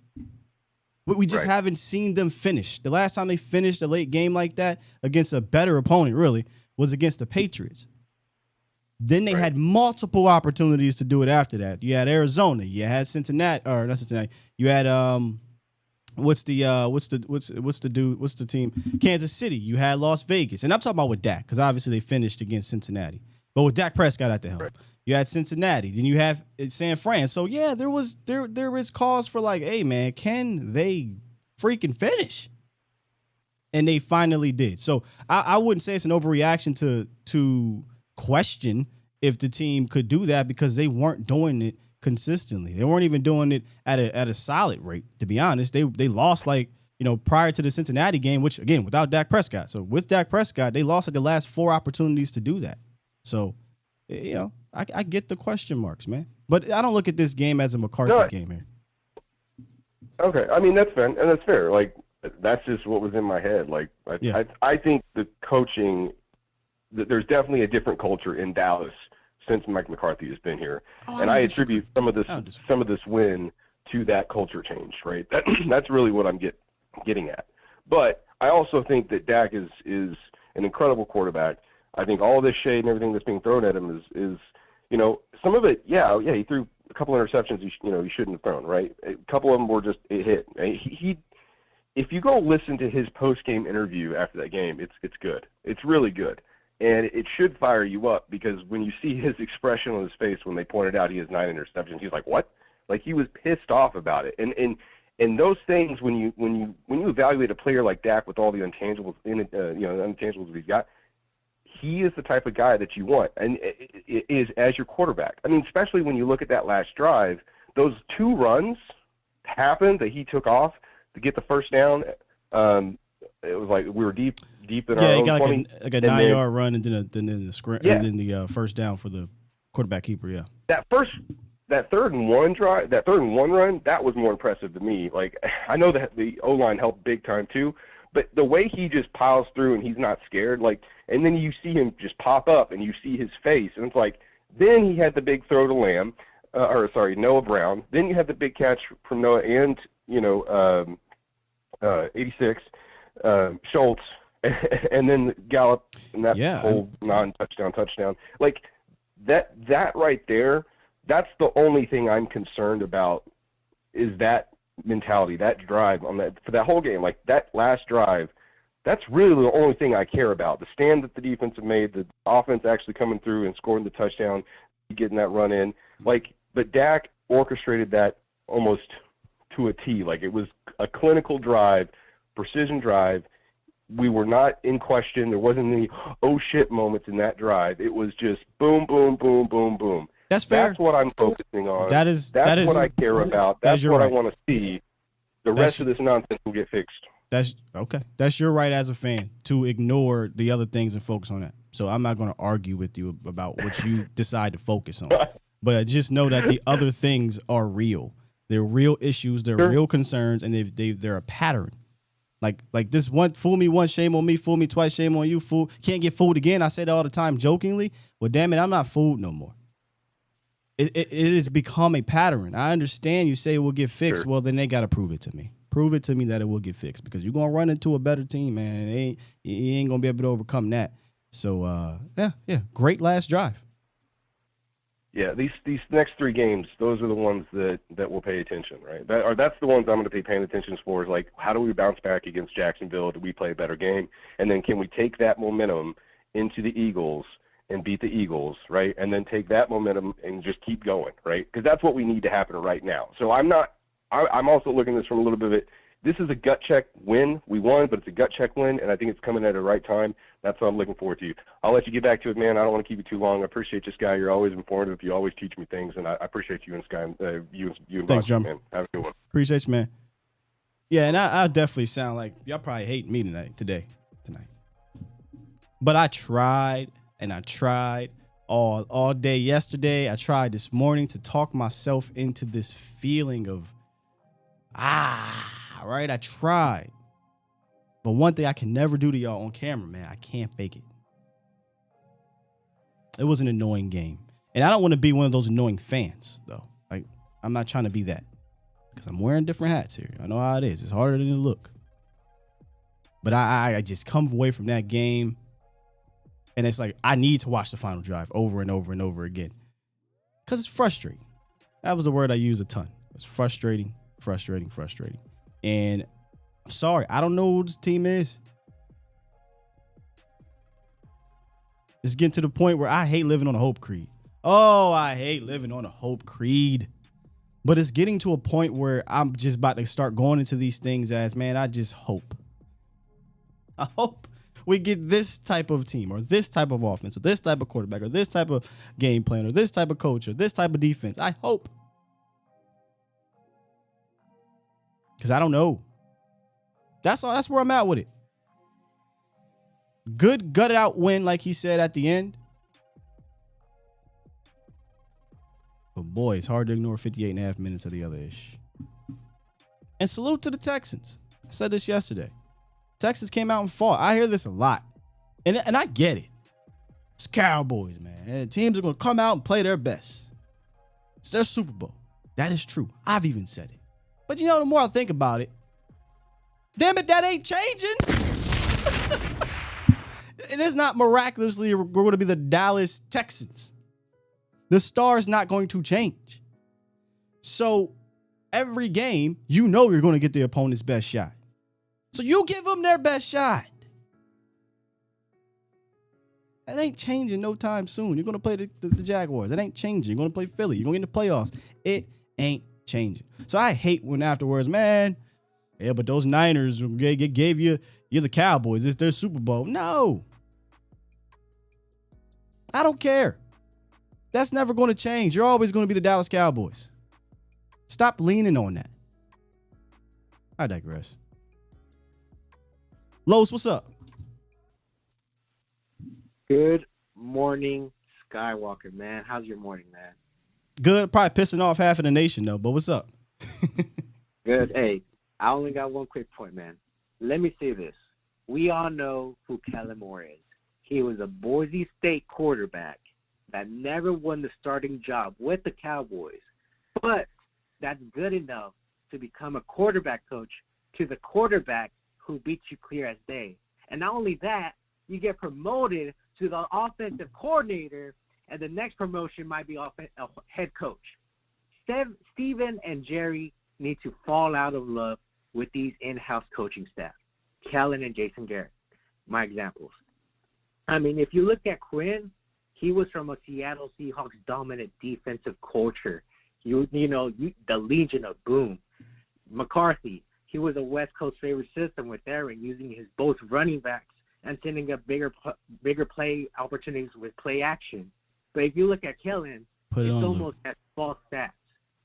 [SPEAKER 3] We just haven't seen them finish. The last time they finished a late game like that against a better opponent, really, was against the Patriots. Then they had multiple opportunities to do it after that. You had Arizona, you had Cincinnati, or not Cincinnati. You had what's the team? Kansas City. You had Las Vegas. And I'm talking about with Dak, because obviously they finished against Cincinnati. But with Dak Prescott at the helm. You had Cincinnati. Then you have San Fran. So yeah, there is cause for like, hey man, can they freaking finish? And they finally did. So I wouldn't say it's an overreaction to question if the team could do that, because they weren't doing it consistently. They weren't even doing it at a solid rate, to be honest. They lost prior to the Cincinnati game, which again, without Dak Prescott. So with Dak Prescott, they lost the last 4 opportunities to do that. So, I get the question marks, man. But I don't look at this game as a McCarthy game here.
[SPEAKER 7] Okay. I mean, that's fair. And that's fair. Like, that's just what was in my head. Like, I think the coaching, there's definitely a different culture in Dallas since Mike McCarthy has been here, and I attribute some of this win to that culture change. Right, that's really what I'm getting at. But I also think that Dak is an incredible quarterback. I think all of this shade and everything that's being thrown at him is some of it. Yeah, he threw a couple interceptions he shouldn't have thrown. Right, a couple of them were just a hit. He if you go listen to his post game interview after that game, it's good. It's really good. And it should fire you up, because when you see his expression on his face when they pointed out he has 9 interceptions, he's like, "What?" Like, he was pissed off about it. And those things, when you evaluate a player like Dak with all the intangibles intangibles he's got, he is the type of guy that you want, and it is as your quarterback. I mean, especially when you look at that last drive, those 2 runs happened that he took off to get the first down. It was like we were deep in our own 20. Yeah, he got
[SPEAKER 3] like a 9-yard run, and then the sprint, and then the first down for the quarterback keeper. Yeah, that
[SPEAKER 7] 3rd and 1 drive, that 3rd and 1 run, that was more impressive to me. Like, I know that the O-line helped big time too, but the way he just piles through and he's not scared, like, and then you see him just pop up and you see his face, and it's like, then he had the big throw to Noah Brown. Then you had the big catch from Noah and 86. Schultz, and then Gallup, and that whole touchdown. Like, that right there, that's the only thing I'm concerned about, is that mentality, that drive for that whole game. Like, that last drive, That's really the only thing I care about. The stand that the defense have made, the offense actually coming through and scoring the touchdown, getting that run in. But Dak orchestrated that almost to a T. It was a clinical drive, precision drive. We were not in question. There wasn't any oh shit moments in that drive. It was just boom, boom, boom, boom, boom.
[SPEAKER 3] That's fair.
[SPEAKER 7] That's what I'm focusing on.
[SPEAKER 3] That's
[SPEAKER 7] what I care about. That's what I want to see. The rest of this nonsense will get fixed.
[SPEAKER 3] That's okay. That's your right as a fan to ignore the other things and focus on that. So I'm not going to argue with you about what you decide to focus on. But just know that the other things are real. They're real issues. They're real concerns, and they're a pattern. Like this one, fool me once, shame on me. Fool me twice, shame on you. Fool can't get fooled again. I say that all the time jokingly. Well, damn it, I'm not fooled no more. It has become a pattern. I understand you say it will get fixed. Sure. Well, then they got to prove it to me. Prove it to me that it will get fixed, because you're going to run into a better team, man, and you ain't going to be able to overcome that. So, yeah, great last drive.
[SPEAKER 7] Yeah, these next 3 games, those are the ones that we'll pay attention, right? That's the ones I'm going to be paying attention for, is how do we bounce back against Jacksonville? Do we play a better game? And then can we take that momentum into the Eagles and beat the Eagles, right? And then take that momentum and just keep going, right? Because that's what we need to happen right now. So I'm also looking at this from a little bit of it. This is a gut check win. We won, but it's a gut check win, and I think it's coming at the right time. That's what I'm looking forward to. I'll let you get back to it, man. I don't want to keep you too long. I appreciate you, Sky. You're always informative. You always teach me things, and I appreciate you and Sky. You and
[SPEAKER 3] Thanks, John.
[SPEAKER 7] Man. Have a good one.
[SPEAKER 3] Appreciate you, man. Yeah, and I definitely sound like y'all probably hate me tonight. But I tried all day yesterday. I tried this morning to talk myself into this feeling of right? I tried. But one thing I can never do to y'all on camera, man, I can't fake it. It was an annoying game. And I don't want to be one of those annoying fans, though. I'm not trying to be that, because I'm wearing different hats here. I know how it is. It's harder than it look. But I just come away from that game, and it's I need to watch the final drive over and over and over again, because it's frustrating. That was the word I used a ton. It's frustrating. And I'm sorry, I don't know who this team is. It's getting to the point where I hate living on a hope creed. Oh, I hate living on a hope creed. But it's getting to a point where I'm just about to start going into these things as, man, I just hope. I hope we get this type of team, or this type of offense, or this type of quarterback, or this type of game plan, or this type of coach, or this type of defense. I hope. Because I don't know. That's all. That's where I'm at with it. Good gutted out win, like he said at the end. But boy, it's hard to ignore 58 and a half minutes of the other ish. And salute to the Texans. I said this yesterday. Texans came out and fought. I hear this a lot. And I get it. It's Cowboys, man. And teams are going to come out and play their best. It's their Super Bowl. That is true. I've even said it. But the more I think about it, damn it, that ain't changing. It is not miraculously we're going to be the Dallas Texans. The star's not going to change. So every game, you're going to get the opponent's best shot. So you give them their best shot. That ain't changing no time soon. You're going to play the Jaguars. That ain't changing. You're going to play Philly. You're going to get in the playoffs. It ain't changing. So I hate when afterwards, man, yeah, but those Niners gave you're the Cowboys. It's their Super Bowl. No. I don't care. That's never going to change. You're always going to be the Dallas Cowboys. Stop leaning on that. I digress. Los, what's up?
[SPEAKER 8] Good morning, Skywalker, man. How's your morning, man?
[SPEAKER 3] Good. Probably pissing off half of the nation, though, but what's up?
[SPEAKER 8] Good. Hey, I only got one quick point, man. Let me say this. We all know who Kellen Moore is. He was a Boise State quarterback that never won the starting job with the Cowboys. But that's good enough to become a quarterback coach to the quarterback who beat you clear as day. And not only that, you get promoted to the offensive coordinator, and the next promotion might be head coach. Steven and Jerry need to fall out of love with these in-house coaching staff, Kellen and Jason Garrett. my examples. I mean, if you look at Quinn, he was from a Seattle Seahawks dominant defensive culture. The Legion of Boom. McCarthy, he was a West Coast favorite system with Aaron, using his both running backs and sending up bigger play opportunities with play action. But if you look at Kellen, it's almost at false stats.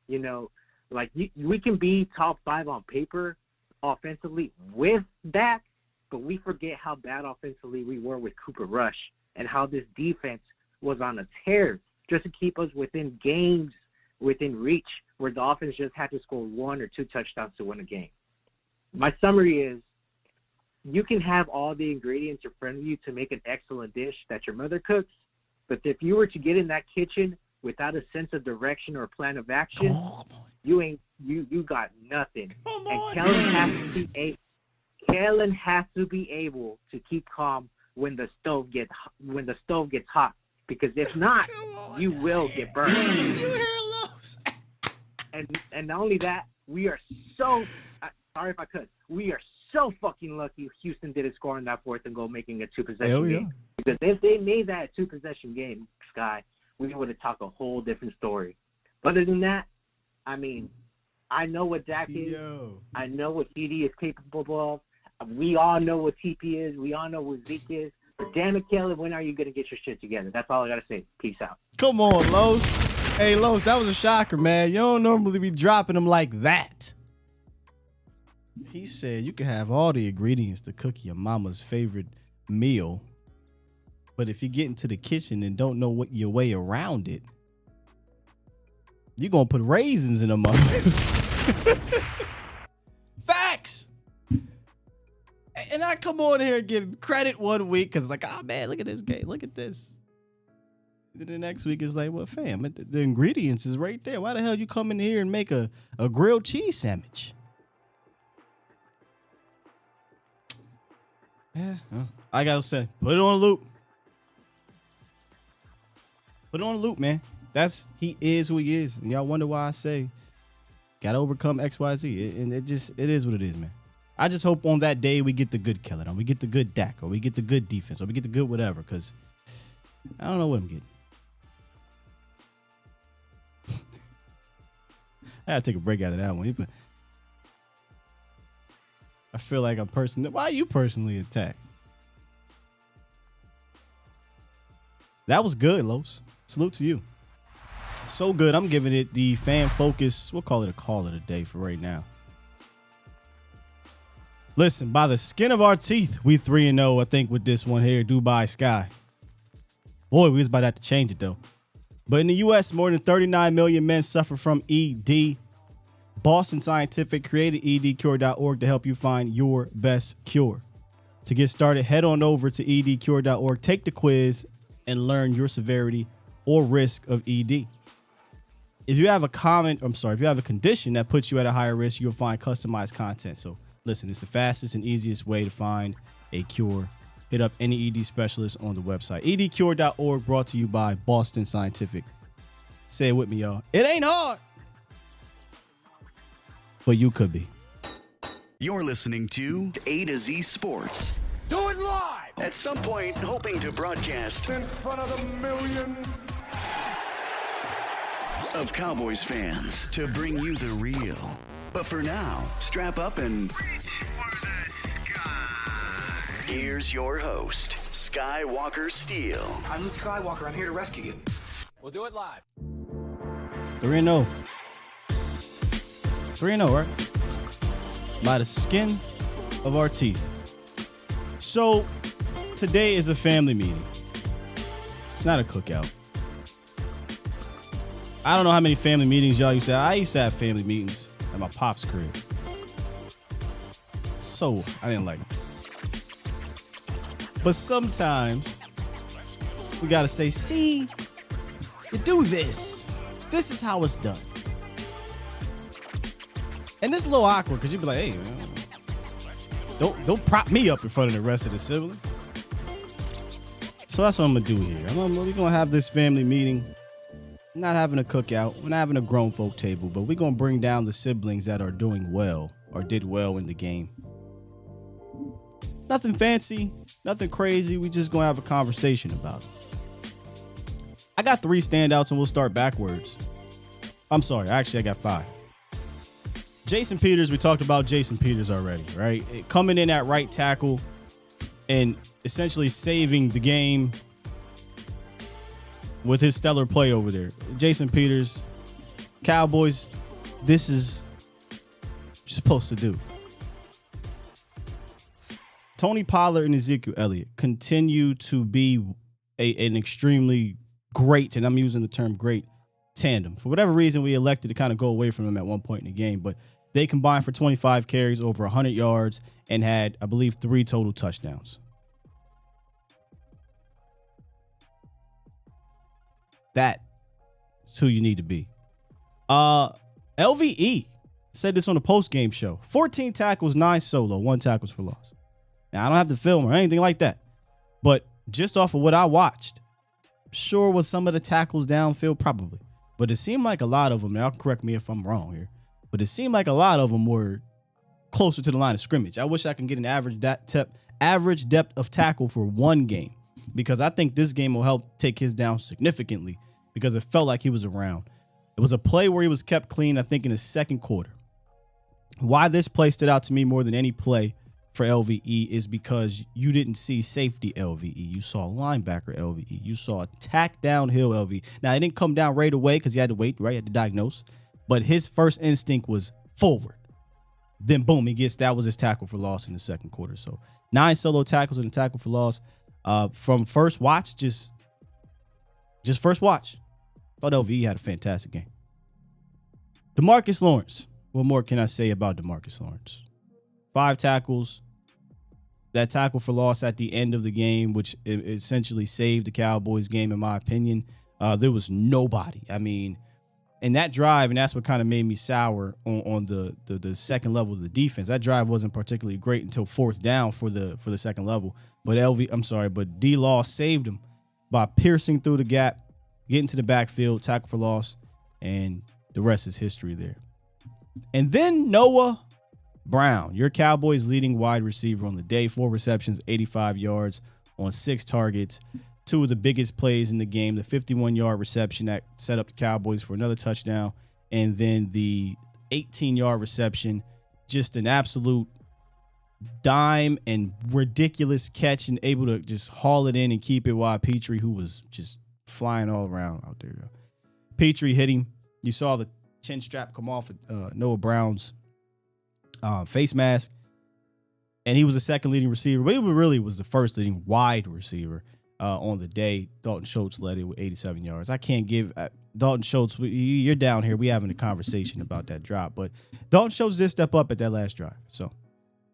[SPEAKER 8] We can be top 5 on paper offensively with Dak, but we forget how bad offensively we were with Cooper Rush and how this defense was on a tear just to keep us within games, within reach, where the offense just had to score 1 or 2 touchdowns to win a game. My summary is, you can have all the ingredients in front of you to make an excellent dish that your mother cooks, but if you were to get in that kitchen without a sense of direction or plan of action, you got nothing. And Kellen has to be able to keep calm when the stove gets hot, because if not, you will get burned.
[SPEAKER 3] You hear Los?
[SPEAKER 8] And not only that, we are so sorry if I could. We are so fucking lucky Houston didn't score on that 4th and goal, making a 2-possession game. Because if they made that a 2-possession game, Sky, we would have talked a whole different story. But other than that, I mean, I know what Dak is. I know what CD is capable of. We all know what TP is. We all know what Zeke is. But damn it, Kelly, when are you going to get your shit together? That's all I got to say. Peace out.
[SPEAKER 3] Come on, Los. Hey, Los, that was a shocker, man. You don't normally be dropping them like that. He said you can have all the ingredients to cook your mama's favorite meal, but if you get into the kitchen and don't know what your way around it, you're going to put raisins in them. Facts. And I come on here and give credit one week because it's like, oh, man, look at this game. Look at this. Then the next week is like, well, fam, the ingredients is right there. Why the hell you come in here and make a grilled cheese sandwich? Yeah, I gotta say, put it on loop. Put it on loop, man. He is who he is. And y'all wonder why I say, gotta overcome XYZ. And it is what it is, man. I just hope on that day we get the good Kellen, or we get the good Dak, or we get the good defense, or we get the good whatever, because I don't know what I'm getting. I gotta take a break out of that one. I feel like I'm why are you personally attacked? That was good, Los. Salute to you. So good. I'm giving it the fan focus. We'll call it a call of the day for right now. Listen, by the skin of our teeth, we 3-0, I think, with this one here, Dubai Sky. Boy, we was about to have to change it, though. But in the U.S., more than 39 million men suffer from ED. Boston Scientific created edcure.org to help you find your best cure. To get started, head on over to edcure.org, take the quiz, and learn your severity or risk of ED. If you have a condition that puts you at a higher risk, you'll find customized content. So listen, it's the fastest and easiest way to find a cure. Hit up any ED specialist on the website. edcure.org, brought to you by Boston Scientific. Say it with me, y'all. It ain't hard, but you could be.
[SPEAKER 1] You're listening to A to Z Sports.
[SPEAKER 4] Do it live!
[SPEAKER 1] At some point, hoping to broadcast
[SPEAKER 4] in front of the millions
[SPEAKER 1] of Cowboys fans to bring you the real. But for now, strap up and here's your host, Skywalker Steele.
[SPEAKER 9] I'm Luke Skywalker. I'm here to rescue you. We'll do it live.
[SPEAKER 3] 3-0. 3-0, right? By the skin of our teeth. So, today is a family meeting. It's not a cookout. I don't know how many family meetings y'all used to have. I used to have family meetings at my pop's crib. So, I didn't like them. But sometimes, we gotta say, see, you do this. This is how it's done. And it's a little awkward because you'd be like, hey, man, don't prop me up in front of the rest of the siblings. So that's what I'm going to do here. We're going to have this family meeting. We're not having a cookout. We're not having a grown folk table, but we're going to bring down the siblings that are doing well or did well in the game. Nothing fancy, nothing crazy. We just gonna have a conversation about it. I got 3 standouts and we'll start backwards. I'm sorry, actually I got 5. Jason Peters, we talked about Jason Peters already, right? Coming in at right tackle and essentially saving the game with his stellar play over there. Jason Peters, Cowboys, this is what you're supposed to do. Tony Pollard and Ezekiel Elliott continue to be an extremely great, and I'm using the term great, tandem. For whatever reason, we elected to kind of go away from them at one point in the game, but they combined for 25 carries, over 100 yards, and had, I believe, 3 total touchdowns. That's who you need to be. LVE said this on the post-game show. 14 tackles, 9 solo, 1 tackles for loss. Now, I don't have to film or anything like that, but just off of what I watched, sure was some of the tackles downfield, probably. But it seemed like a lot of them, now correct me if I'm wrong here, but it seemed like a lot of them were closer to the line of scrimmage. I wish I could get an average depth of tackle for one game, because I think this game will help take his down significantly, because it felt like he was around. It was a play where he was kept clean, I think, in the second quarter. Why this play stood out to me more than any play for LVE is because you didn't see safety LVE. You saw linebacker LVE. You saw attack downhill LVE. Now, it didn't come down right away because he had to wait, right? He had to diagnose. But his first instinct was forward. Then, boom, that was his tackle for loss in the second quarter. So 9 solo tackles and a tackle for loss. From first watch, just first watch. Thought LVE had a fantastic game. DeMarcus Lawrence. What more can I say about DeMarcus Lawrence? 5 tackles. That tackle for loss at the end of the game, which essentially saved the Cowboys game, in my opinion. There was nobody. I mean, in that drive, and that's what kind of made me sour on the second level of the defense. That drive wasn't particularly great until 4th down for the second level. But D-Law saved him by piercing through the gap, getting to the backfield, tackle for loss, and the rest is history there. And then Noah Brown, your Cowboys' leading wide receiver on the day, 4 receptions, 85 yards on 6 targets. 2 of the biggest plays in the game, the 51-yard reception that set up the Cowboys for another touchdown, and then the 18-yard reception, just an absolute dime and ridiculous catch, and able to just haul it in and keep it while Petrie, who was just flying all around out there. Petrie hit him. You saw the chin strap come off Noah Brown's face mask, and he was the second leading receiver, but he really was the first leading wide receiver on the day. Dalton Schultz led it with 87 yards. I can't give Dalton Schultz, you're down here, we having a conversation about that drop, but Dalton Schultz did step up at that last drive. So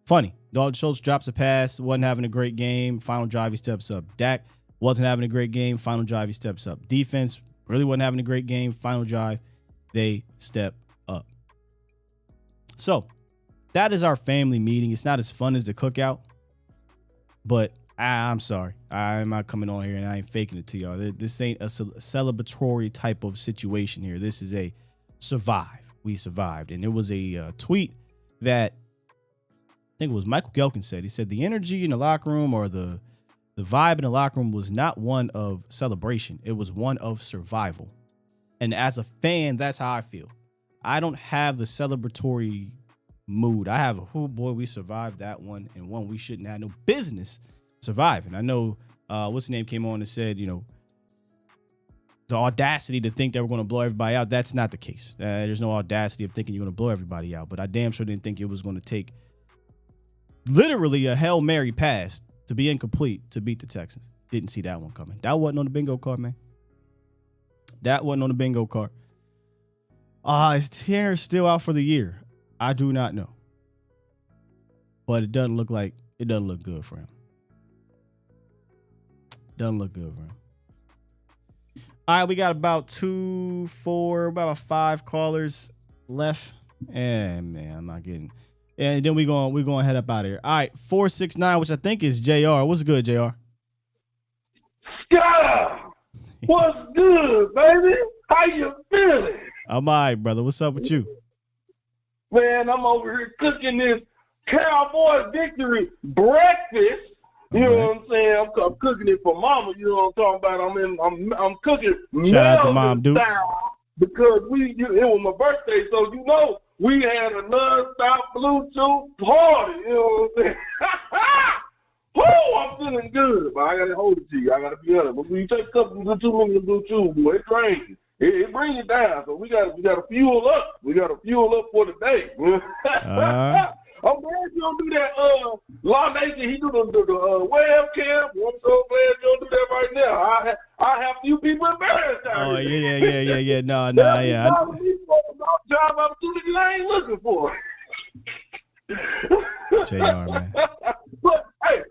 [SPEAKER 3] funny, Dalton Schultz drops a pass, wasn't having a great game, final drive he steps up. Dak wasn't having a great game, final drive he steps up. Defense really wasn't having a great game, final drive they step up. So that is our family meeting. It's not as fun as the cookout, but I'm sorry. I'm not coming on here and I ain't faking it to y'all. This ain't a celebratory type of situation here. This is a survive. We survived. And it was a tweet that I think it was Michael Gelkin said. He said the energy in the locker room, or the vibe in the locker room, was not one of celebration. It was one of survival. And as a fan, that's how I feel. I don't have the celebratory mood. I have oh boy, we survived that one, and one we shouldn't have no business surviving. I know what's the name came on and said, the audacity to think that we're going to blow everybody out. That's not the case. There's no audacity of thinking you're going to blow everybody out, but I damn sure didn't think it was going to take literally a Hail Mary pass to be incomplete to beat the Texans. Didn't see that one coming. That wasn't on the bingo card, man. That wasn't on the bingo card. Is Terrence still out for the year? I do not know. But it doesn't look good for him. Doesn't look good for him. All right, we got about 5 callers left. And man, I'm not getting. And then we're going to head up out of here. All right, 469, which I think is JR. What's good, JR?
[SPEAKER 10] Yeah. What's good, baby? How you feeling?
[SPEAKER 3] I'm all right, brother. What's up with you?
[SPEAKER 10] Man, I'm over here cooking this Cowboys victory breakfast. You know what I'm saying? I'm cooking it for mama. You know what I'm talking about? I'm cooking
[SPEAKER 3] Shout out to Mom Dukes.
[SPEAKER 10] style because it was my birthday, so you know we had a non-stop Bluetooth party. You know what I'm saying? Woo, I'm feeling good, but I gotta hold it to you. I gotta be honest. But when you take a couple of too many Bluetooth, boy, it drains you. It brings it down. So we gotta fuel up. We gotta fuel up for the day. I'm glad you don't do that. Law Nation, he do the webcam. I'm so glad you don't do that right now. I have few people embarrassed out
[SPEAKER 3] Oh
[SPEAKER 10] here.
[SPEAKER 3] yeah. No, yeah.
[SPEAKER 10] Job opportunities I ain't looking for.
[SPEAKER 3] JR, man.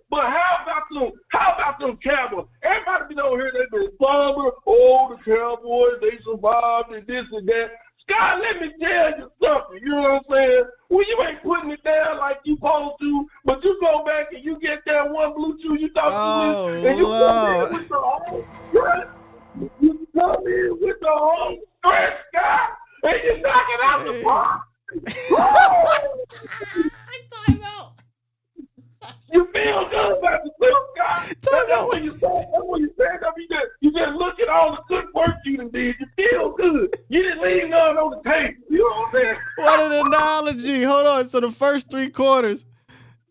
[SPEAKER 10] But how about them Cowboys? Everybody been over here, they've been somber. Oh, the Cowboys, they survived and this and that. Scott, let me tell you something. You know what I'm saying? Well, you ain't putting it down like you supposed to, but you go back and you get that one Bluetooth you thought you was, and you come in with the whole stretch. You come in with the whole stretch, Scott, and you knock it out the park.
[SPEAKER 3] Time out.
[SPEAKER 10] You feel good about yourself, Scott. That's when you stand up, you just look at all the good work you done did. You feel good. You didn't leave none on the table. You know what I'm saying?
[SPEAKER 3] What an analogy. Hold on. So the first 3 quarters,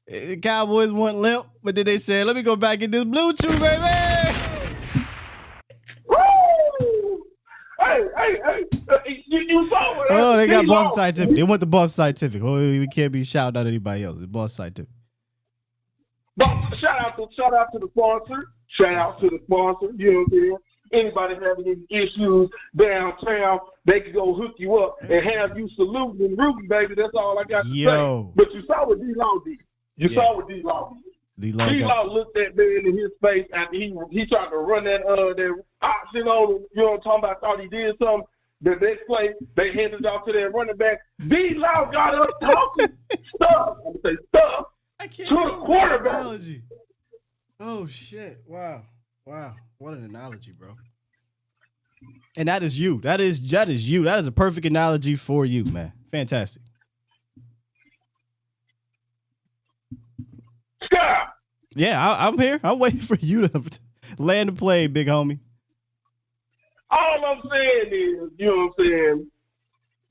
[SPEAKER 3] the Cowboys went limp, but then they said, let me go back and do this Bluetooth, baby.
[SPEAKER 10] Woo! Hey, you saw it.
[SPEAKER 3] Oh, they got Boston Scientific. They went to Boston Scientific. Oh, we can't be shouting out anybody else. It's Boston Scientific.
[SPEAKER 10] But shout out to the sponsor. Shout out to the sponsor. You know what I'm saying? Anybody having any issues downtown, they can go hook you up and have you saluting and rooting, baby. That's all I got to say. But you saw what D-Law did. You saw what D-Law did. D-Law looked that man in his face after he tried to run that option on him. You know what I'm talking about? Thought he did something. The next play, they handed it off to their running back. D-Law got up talking stuff. I'm going to say stuff.
[SPEAKER 3] I can't
[SPEAKER 10] to the quarterback.
[SPEAKER 3] Analogy. Oh shit! Wow! What an analogy, bro. And that is you. That is you. That is a perfect analogy for you, man. Fantastic.
[SPEAKER 10] Stop.
[SPEAKER 3] Yeah, I'm here. I'm waiting for you to land the plane, big homie.
[SPEAKER 10] All I'm saying is, you know what I'm saying,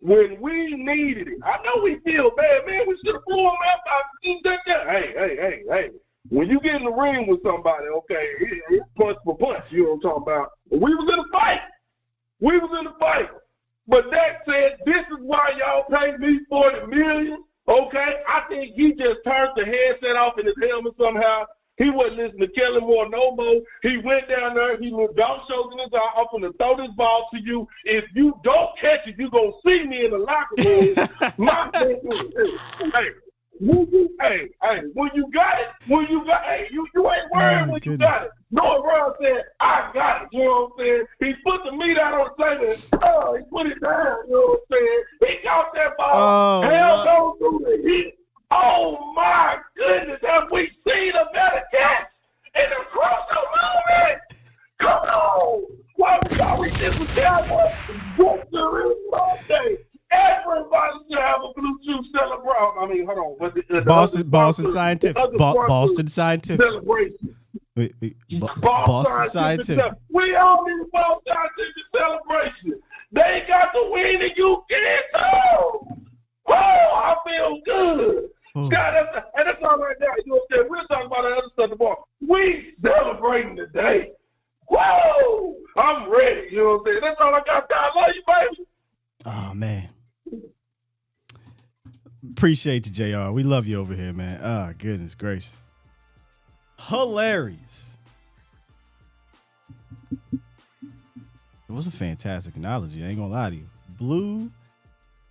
[SPEAKER 10] when we needed it, I know we feel bad, man. We should have blew him out. Hey. When you get in the ring with somebody, okay, it's punch for punch. You know what I'm talking about. We was in a fight. But that said, this is why y'all pay me $40 million. Okay, I think he just turned the headset off in his helmet somehow. He wasn't listening to Kelly Moore no more. He went down there. He looked dog shows in his eye. I'm going to throw this ball to you. If you don't catch it, you're going to see me in the locker room. My thing is, when you got it, you ain't worried when you got it. Noah Brown said, I got it. You know what I'm saying? He put the meat out on the table. He put it down. You know what I'm saying? He caught that ball. Hell goes through the heat. Oh, my goodness. Have we seen a better catch in the crossover movement? Come on. Why we thought we did with Cowboys? What's the real Sunday? Everybody should have a Bluetooth celebration. I mean, hold on.
[SPEAKER 3] Boston Scientific. Boston Scientific.
[SPEAKER 10] Celebration.
[SPEAKER 3] Boston Scientific.
[SPEAKER 10] We all need a Boston Scientific celebration. They got the win and you can't too. Oh, I feel good. God, that's all right now. You know what I'm saying? We're talking about the other stuff tomorrow. We celebrating today. Whoa! I'm ready. You know what I'm saying? That's all I got. I love you, baby.
[SPEAKER 3] Oh, man. Appreciate you, JR. We love you over here, man. Oh, goodness gracious. Hilarious. It was a fantastic analogy. I ain't gonna lie to you. Blue.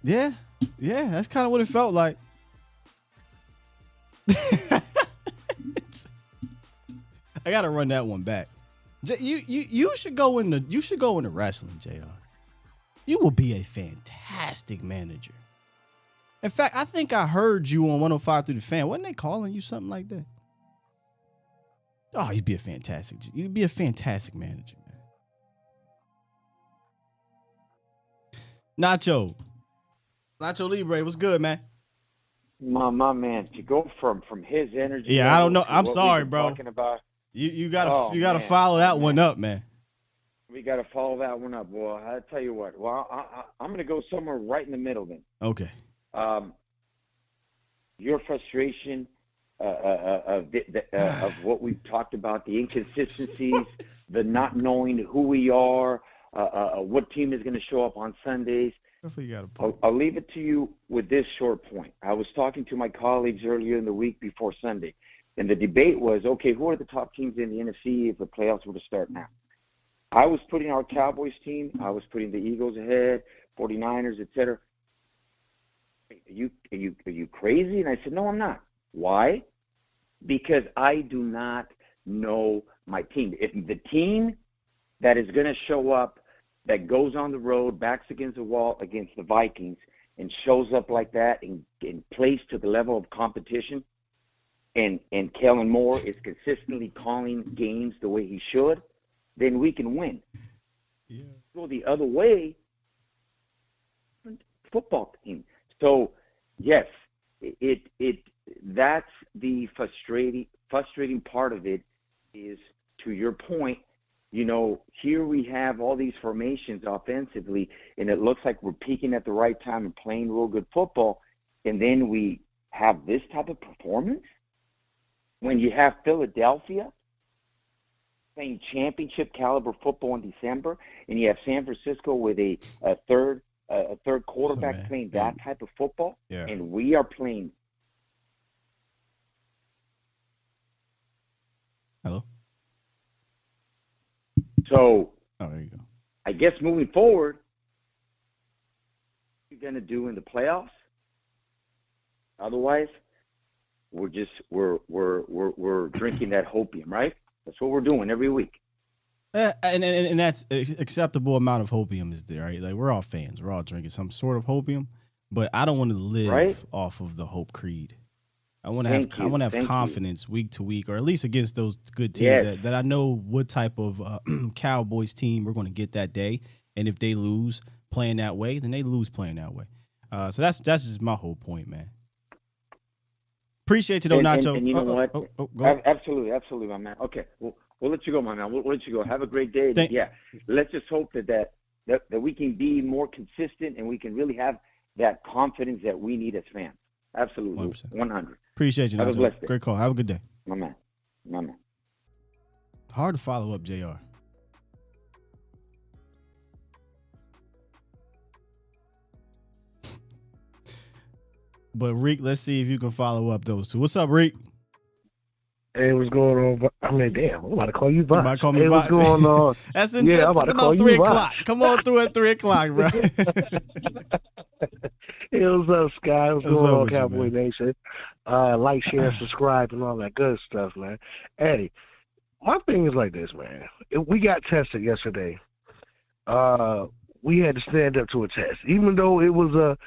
[SPEAKER 3] Yeah, that's kind of what it felt like. I gotta run that one back. You should go into wrestling, JR. You will be a fantastic manager. In fact, I think I heard you on 105 through the Fan. Wasn't they calling you something like that? Oh, you'd be a fantastic manager, man. Nacho Libre, what's good, man?
[SPEAKER 11] My man, to go from his energy.
[SPEAKER 3] Yeah, I don't know.
[SPEAKER 11] To
[SPEAKER 3] I'm
[SPEAKER 11] what
[SPEAKER 3] sorry,
[SPEAKER 11] we've been
[SPEAKER 3] bro.
[SPEAKER 11] Talking about,
[SPEAKER 3] you gotta follow that one up, man.
[SPEAKER 11] We gotta follow that one up. Well, I tell you what. Well, I'm gonna go somewhere right in the middle then.
[SPEAKER 3] Okay.
[SPEAKER 11] Your frustration of what we've talked about, the inconsistencies, the not knowing who we are, what team is going to show up on Sundays. I'll leave it to you with this short point. I was talking to my colleagues earlier in the week before Sunday, and the debate was, okay, who are the top teams in the NFC if the playoffs were to start now? I was putting our Cowboys team, I was putting the Eagles ahead, 49ers, etc. Are you crazy? And I said, no, I'm not. Why? Because I do not know my team. If the team that is going to show up, that goes on the road, backs against the wall against the Vikings, and shows up like that and plays to the level of competition, and Kellen Moore is consistently calling games the way he should, then we can win. Yeah. Go the other way, football team. So, yes, that's the frustrating part of it is, to your point, here we have all these formations offensively, and it looks like we're peaking at the right time and playing real good football, and then we have this type of performance? When you have Philadelphia playing championship caliber football in December, and you have San Francisco with a third quarterback playing that type of football, and we are playing.
[SPEAKER 3] Hello?
[SPEAKER 11] So,
[SPEAKER 3] there you go.
[SPEAKER 11] I guess moving forward, what are you going to do in the playoffs? Otherwise, we're drinking that hopium, right? That's what we're doing every week.
[SPEAKER 3] And that's acceptable amount of hopium is there, right? Like, we're all fans. We're all drinking some sort of hopium, but I don't want to live off of the hope creed. I want to have confidence week to week, or at least against those good teams that I know what type of Cowboys team we're going to get that day. And if they lose playing that way, then they lose playing that way. So that's just my whole point, man. Appreciate you, though, Nacho.
[SPEAKER 11] And you know what? Absolutely, my man. Okay, we'll let you go, my man. We'll let you go. Have a great day. Let's just hope that we can be more consistent and we can really have that confidence that we need as fans. Absolutely, 100.
[SPEAKER 3] Appreciate you, Nacho.
[SPEAKER 11] Have a blessed day.
[SPEAKER 3] Great call. Have a good day.
[SPEAKER 11] My man.
[SPEAKER 3] Hard to follow up, JR. But, Reek, let's see if you can follow up those two. What's up, Reek?
[SPEAKER 12] Hey, what's going on? I mean, damn, I'm about to call you Vox.
[SPEAKER 3] You about to call me
[SPEAKER 12] Vox?
[SPEAKER 3] What's
[SPEAKER 12] going on?
[SPEAKER 3] That's
[SPEAKER 12] about
[SPEAKER 3] 3 o'clock. Come on through at 3 o'clock, bro.
[SPEAKER 12] Hey, what's up, Sky? What's going on, Cowboy
[SPEAKER 3] you,
[SPEAKER 12] Nation? Like, share, subscribe, and all that good stuff, man. Hey, my thing is like this, man. We got tested yesterday. We had to stand up to a test, even though it was a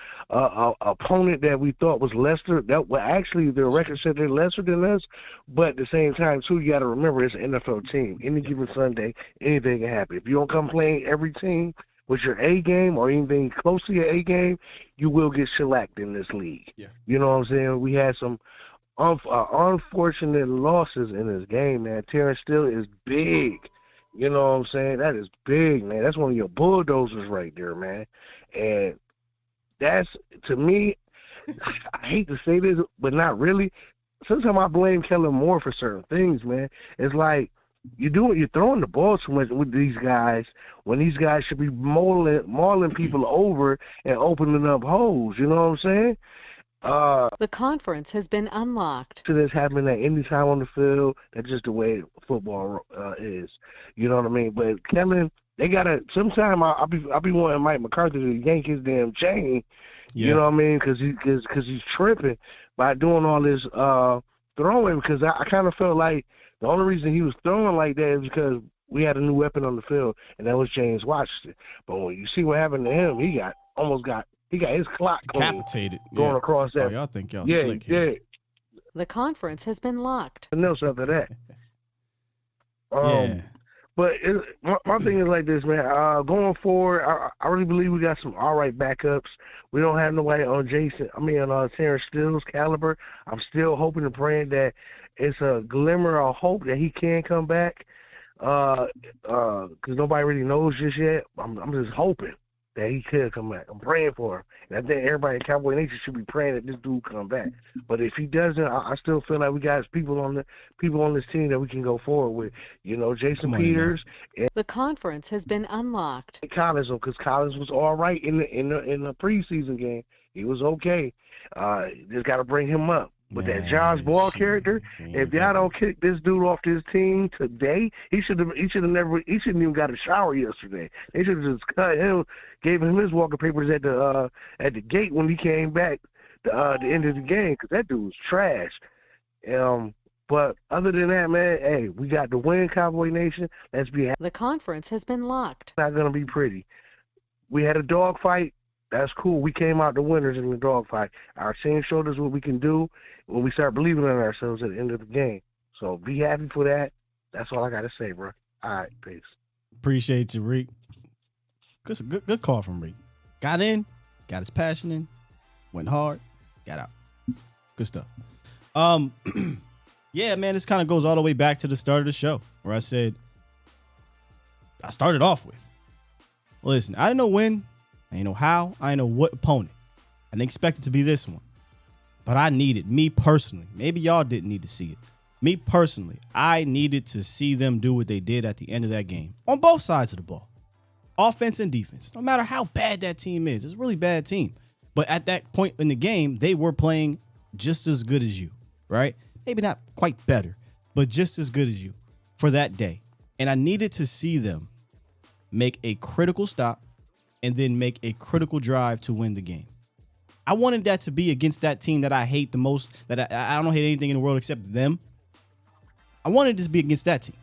[SPEAKER 12] opponent that we thought was lesser. Actually, the record said they're lesser than us, but at the same time, too, you got to remember it's an NFL team. Any given Sunday, anything can happen. If you don't come playing every team with your A game or anything close to your A game, you will get shellacked in this league.
[SPEAKER 3] Yeah.
[SPEAKER 12] You know what I'm saying? We had some unfortunate losses in this game, man. Terrence Steele is big. You know what I'm saying? That is big, man. That's one of your bulldozers right there, man. And that's, to me, I hate to say this, but not really. Sometimes I blame Kellen Moore for certain things, man. It's like you're throwing the ball too much with these guys when these guys should be mauling people over and opening up holes. You know what I'm saying?
[SPEAKER 13] The conference has been unlocked.
[SPEAKER 12] So this happening at any time on the field. That's just the way football is. You know what I mean? But Kellen, they gotta. Sometime I'll be wanting Mike McCarthy to yank his damn chain. Yeah. You know what I mean? Because he's tripping by doing all this throwing. Because I kind of felt like the only reason he was throwing like that is because we had a new weapon on the field, and that was James Washington. But when you see what happened to him, he got his clock
[SPEAKER 3] decapitated
[SPEAKER 12] going across that.
[SPEAKER 3] Oh, y'all think y'all slick here.
[SPEAKER 12] Yeah.
[SPEAKER 13] The conference has been locked.
[SPEAKER 12] Nothing else after that. But my thing is like this, man. Going forward, I really believe we got some all right backups. We don't have nobody on Terrence Steele's caliber. I'm still hoping and praying that it's a glimmer of hope that he can come back. Because nobody really knows just yet. I'm just hoping that he could come back. I'm praying for him. And I think everybody in Cowboy Nation should be praying that this dude come back. But if he doesn't, I still feel like we got people on this team that we can go forward with. You know, Jason Peters. And
[SPEAKER 13] The conference has been unlocked.
[SPEAKER 12] Collins, because Collins was all right in the preseason game. He was okay. Just got to bring him up. But that Josh Ball character, if y'all don't kick this dude off this team today, he shouldn't even got a shower yesterday. They should have just cut him, gave him his walking papers at the gate when he came back the end of the game, because that dude was trash. But other than that, man, hey, we got the win, Cowboy Nation. Let's be happy.
[SPEAKER 13] The conference has been locked.
[SPEAKER 12] It's not gonna be pretty. We had a dog fight. That's cool. We came out the winners in the dogfight. Our team showed us what we can do when we start believing in ourselves at the end of the game. So be happy for that. That's all I got to say, bro. All right, peace.
[SPEAKER 3] Appreciate you, Reek. Good call from Reek. Got in, got his passion in, went hard, got out. Good stuff. Yeah, man, this kind of goes all the way back to the start of the show where I said, I started off with, listen, I didn't know when, I didn't know how, I didn't know what opponent. I didn't expect it to be this one. But I needed, me personally, maybe y'all didn't need to see it. Me personally, I needed to see them do what they did at the end of that game. On both sides of the ball. Offense and defense. No matter how bad that team is. It's a really bad team. But at that point in the game, they were playing just as good as you, right? Maybe not quite better, but just as good as you for that day. And I needed to see them make a critical stop and then make a critical drive to win the game. I wanted that to be against that team that I hate the most, that I don't hate anything in the world except them. I wanted this to be against that team.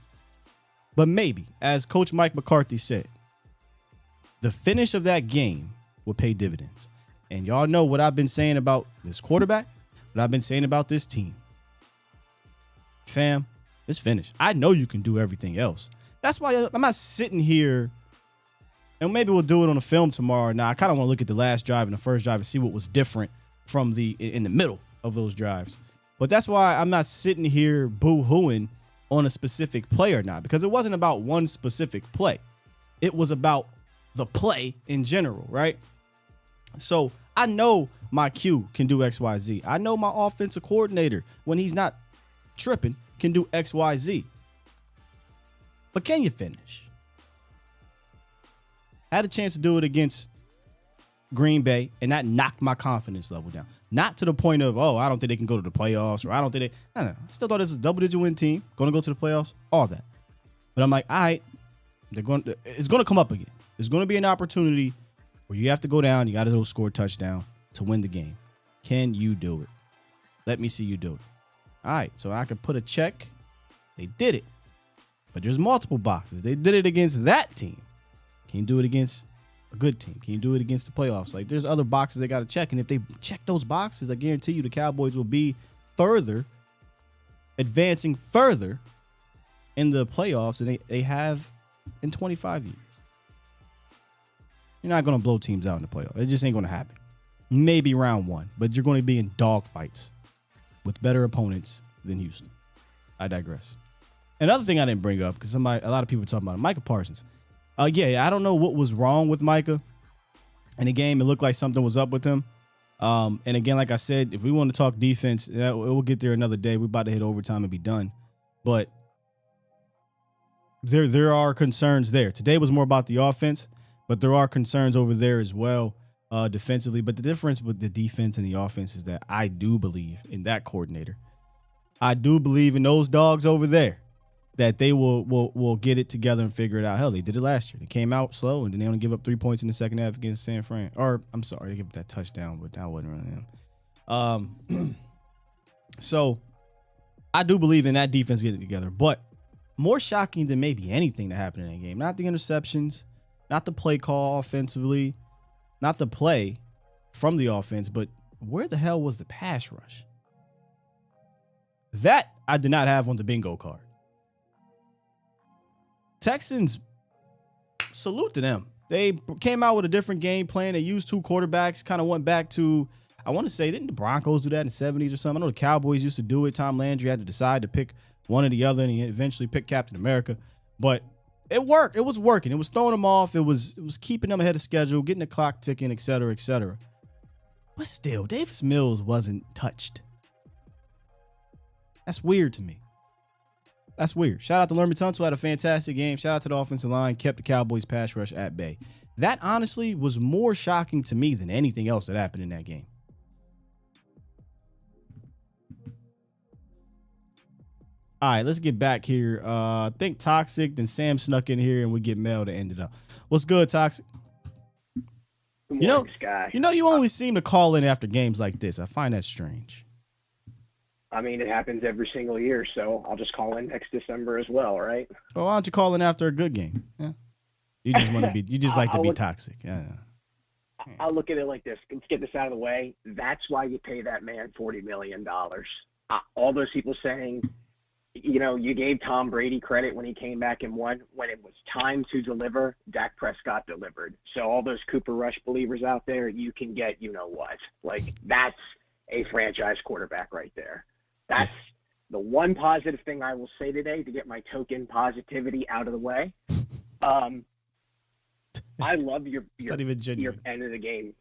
[SPEAKER 3] But maybe, as Coach Mike McCarthy said, the finish of that game will pay dividends. And y'all know what I've been saying about this quarterback, what I've been saying about this team. Fam, it's finished. I know you can do everything else. That's why I'm not sitting here, and maybe we'll do it on a film tomorrow. Now, I kind of want to look at the last drive and the first drive and see what was different from in the middle of those drives. But that's why I'm not sitting here boo-hooing on a specific play or not, because it wasn't about one specific play. It was about the play in general, right? So I know my Q can do X, Y, Z. I know my offensive coordinator, when he's not tripping, can do X, Y, Z. But can you finish? I had a chance to do it against Green Bay, and that knocked my confidence level down. Not to the point of, I don't think they can go to the playoffs, or I don't think they. I still thought this was a double-digit win team, going to go to the playoffs, all that. But I'm like, all right, it's going to come up again. There's going to be an opportunity where you have to go down, you got to score a touchdown to win the game. Can you do it? Let me see you do it. All right, so I can put a check. They did it. But there's multiple boxes. They did it against that team. Can you do it against a good team? Can you do it against the playoffs? Like, there's other boxes they got to check. And if they check those boxes, I guarantee you the Cowboys will be advancing further in the playoffs than they have in 25 years. You're not going to blow teams out in the playoffs. It just ain't going to happen. Maybe round one, but you're going to be in dog fights with better opponents than Houston. I digress. Another thing I didn't bring up, because a lot of people were talking about it, Micah Parsons. I don't know what was wrong with Micah in the game. It looked like something was up with him. And again, like I said, if we want to talk defense, we'll get there another day. We're about to hit overtime and be done. But there are concerns there. Today was more about the offense, but there are concerns over there as well defensively. But the difference with the defense and the offense is that I do believe in that coordinator. I do believe in those dogs over there, that they will get it together and figure it out. Hell, they did it last year. They came out slow, and then they only give up 3 points in the second half against San Fran. Or, I'm sorry, they gave up that touchdown, but that wasn't really them. So, I do believe in that defense getting it together. But more shocking than maybe anything that happened in that game, not the interceptions, not the play call offensively, not the play from the offense, but where the hell was the pass rush? That I did not have on the bingo card. Texans, salute to them. They came out with a different game plan. They used 2 quarterbacks, kind of went back to, I want to say, didn't the Broncos do that in the 70s or something? I know the Cowboys used to do it. Tom Landry had to decide to pick one or the other, and he eventually picked Captain America. But it worked. It was working. It was throwing them off. It was keeping them ahead of schedule, getting the clock ticking, et cetera, et cetera. But still, Davis Mills wasn't touched. That's weird to me. That's weird. Shout out to Lerman Tunsil, had a fantastic game. Shout out to the offensive line, kept the Cowboys pass rush at bay. That honestly was more shocking to me than anything else that happened in that game. All right, let's get back here. I think Toxic, then Sam snuck in here, and we get Mel to end it up. What's good, Toxic?
[SPEAKER 14] Good morning, Sky.
[SPEAKER 3] You only seem to call in after games like this. I find that strange.
[SPEAKER 14] I mean, it happens every single year, so I'll just call in next December as well, right?
[SPEAKER 3] Well, why don't you call in after a good game? Yeah. You just want to be. You just like to be toxic. Yeah.
[SPEAKER 14] I'll look at it like this. Let's get this out of the way. That's why you pay that man $40 million. All those people saying, you gave Tom Brady credit when he came back and won. When it was time to deliver, Dak Prescott delivered. So all those Cooper Rush believers out there, you can get what. Like, that's a franchise quarterback right there. That's the one positive thing I will say today to get my token positivity out of the way. I love your end of the game.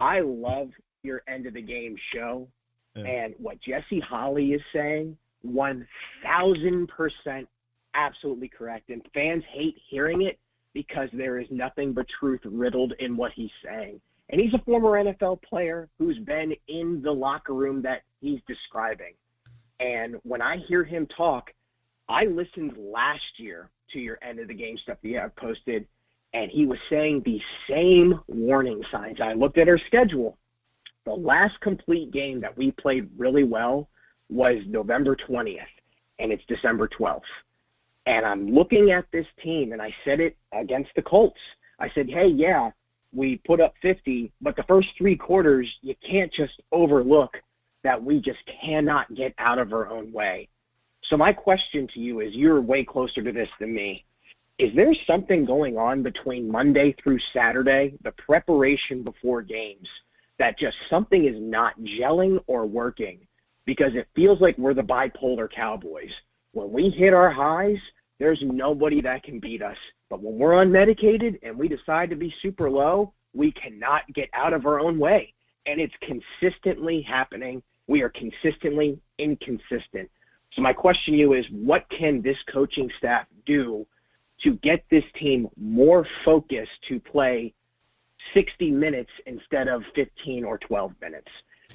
[SPEAKER 14] I love your end of the game show. Yeah. And what Jesse Holley is saying, 1,000% absolutely correct. And fans hate hearing it because there is nothing but truth riddled in what he's saying. And he's a former NFL player who's been in the locker room that he's describing. And when I hear him talk, I listened last year to your end of the game stuff that you have posted, and he was saying the same warning signs. I looked at our schedule. The last complete game that we played really well was November 20th, and it's December 12th. And I'm looking at this team, and I said it against the Colts. I said, hey, yeah, we put up 50, but the first 3 quarters, you can't just overlook that we just cannot get out of our own way. So my question to you is, you're way closer to this than me. Is there something going on between Monday through Saturday, the preparation before games, that just something is not gelling or working? Because it feels like we're the bipolar Cowboys. When we hit our highs, there's nobody that can beat us. But when we're unmedicated and we decide to be super low, we cannot get out of our own way. And it's consistently happening. We are consistently inconsistent. So my question to you is, what can this coaching staff do to get this team more focused to play 60 minutes instead of 15 or 12 minutes?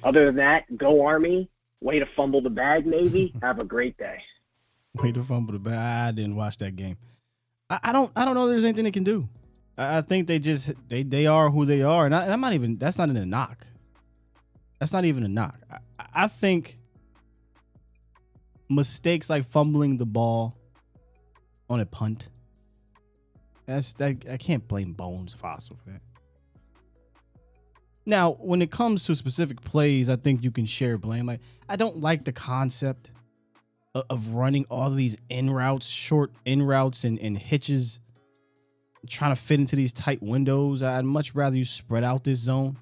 [SPEAKER 14] Other than that, go Army. Way to fumble the bag, Navy. Have a great day.
[SPEAKER 3] Way to fumble the bag. I didn't watch that game. I don't know if there's anything they can do. I think they are who they are. And I'm not even, that's not even a knock. That's not even a knock. I think mistakes like fumbling the ball on a punt, I can't blame Bones Fossil for that. Now, when it comes to specific plays, I think you can share blame. Like, I don't like the concept of running all of these in routes, short in routes and hitches, trying to fit into these tight windows. I'd much rather you spread out this zone.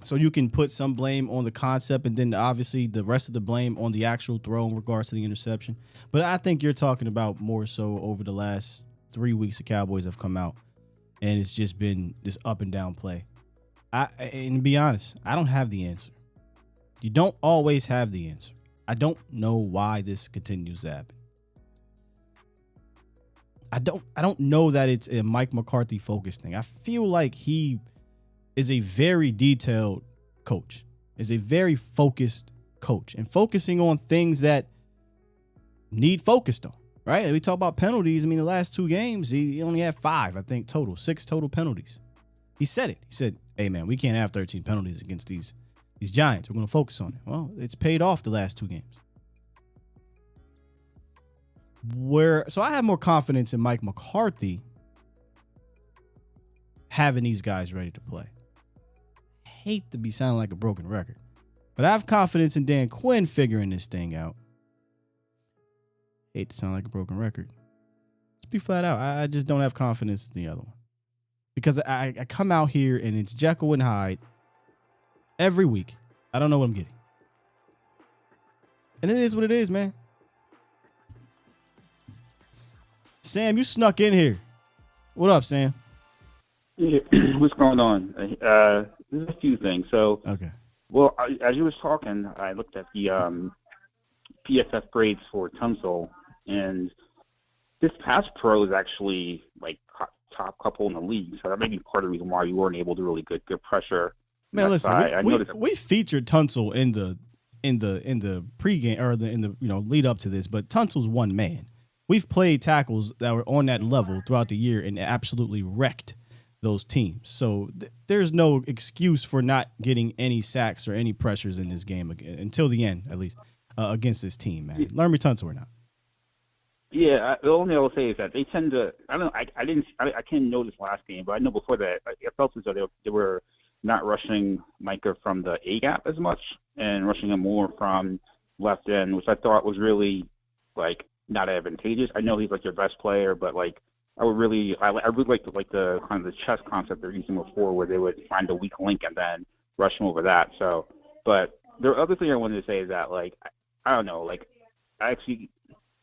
[SPEAKER 3] So you can put some blame on the concept and then obviously the rest of the blame on the actual throw in regards to the interception. But I think you're talking about more so over the last 3 weeks the Cowboys have come out and it's just been this up and down play. And to be honest, I don't have the answer. You don't always have the answer. I don't know why this continues to happen. I don't know that it's a Mike McCarthy focused thing. I feel like he is a very detailed coach, is a very focused coach, and focusing on things that need focused on, right? And we talk about penalties. I mean, the last 2 games, he only had 5, I think, total, 6 total penalties. He said it. He said, hey, man, we can't have 13 penalties against these Giants. We're going to focus on it. Well, it's paid off the last 2 games. So I have more confidence in Mike McCarthy having these guys ready to play. Hate to be sounding like a broken record, but I have confidence in Dan Quinn figuring this thing out. hate to sound like a broken record. Just be flat out. I just don't have confidence in the other one. Because I come out here and it's Jekyll and Hyde every week. I don't know what I'm getting. And it is what it is, man. Sam, you snuck in here. What up, Sam?
[SPEAKER 15] Yeah, what's going on? There's a few things. So,
[SPEAKER 3] okay.
[SPEAKER 15] Well, as you was talking, I looked at the PFF grades for Tunsil, and this pass pro is actually like top couple in the league. So that may be part of the reason why you weren't able to really get good pressure.
[SPEAKER 3] Man, listen, we featured Tunsil in the pregame or in the lead up to this, but Tunsil's one man. We've played tackles that were on that level throughout the year and absolutely wrecked those teams. So there's no excuse for not getting any sacks or any pressures in this game until the end, at least, against this team, man. Learn me Tunsil or not.
[SPEAKER 15] Yeah, the only thing I will say is that they tend to. I don't. I can't know this last game, but I know before that it felt as though they were not rushing Micah from the A gap as much and rushing him more from left end, which I thought was really like not advantageous. I know he's like your best player, but like I really like the kind of the chess concept they're using before, where they would find a weak link and then rush him over that. So, but the other thing I wanted to say is that like I don't know, like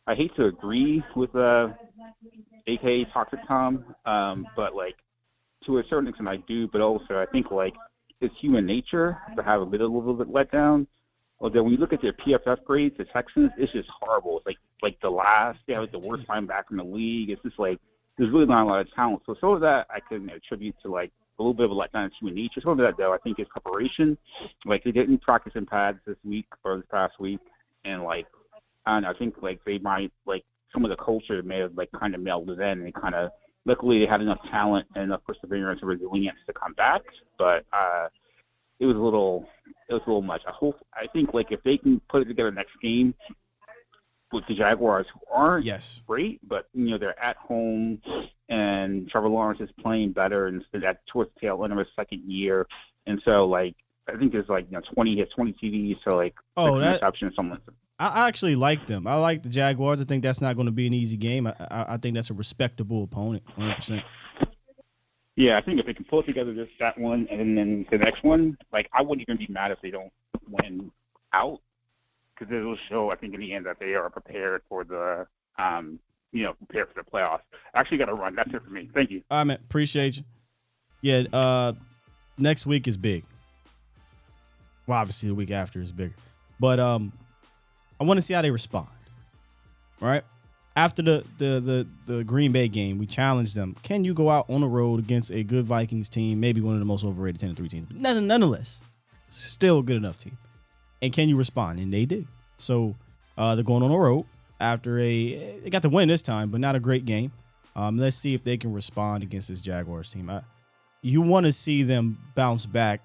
[SPEAKER 15] I hate to agree with AKA Toxic Tom, but like to a certain extent I do, but also I think like it's human nature to have a little bit let down. Although when you look at their PFF grades, the Texans, it's just horrible. It's like the last, they have like the worst linebacker in the league. It's just like there's really not a lot of talent. So some of that I can attribute to like a little bit of a letdown in human nature. Some of that though I think is preparation. Like they didn't practice in pads this week or this past week, and like I don't know, I think like they might like some of the culture may have like kind of melded in, and they kind of luckily they had enough talent and enough perseverance and resilience to come back. But it was a little much. I think like if they can put it together next game with the Jaguars, who aren't great, but they're at home and Trevor Lawrence is playing better and towards the tail end of his second year, and so like I think there's like 20 hits, 20 TDs, so like interception or something like that.
[SPEAKER 3] I actually like them. I like the Jaguars. I think that's not going to be an easy game. I think that's a respectable opponent, 100%.
[SPEAKER 15] Yeah, I think if they can pull it together, just that one, and then the next one, like I wouldn't even be mad if they don't win out, because it will show, I think, in the end that they are prepared for the, prepared for the playoffs. I actually got to run. That's it for me. Thank you.
[SPEAKER 3] All right, man. Appreciate you. Yeah, next week is big. Well, obviously the week after is bigger, but I want to see how they respond. All right. After the Green Bay game, we challenged them. Can you go out on the road against a good Vikings team, maybe one of the most overrated 10-3 teams, but nonetheless, still a good enough team? And can you respond? And they did. So they're going on the road after they got the win this time, but not a great game. Let's see if they can respond against this Jaguars team. You want to see them bounce back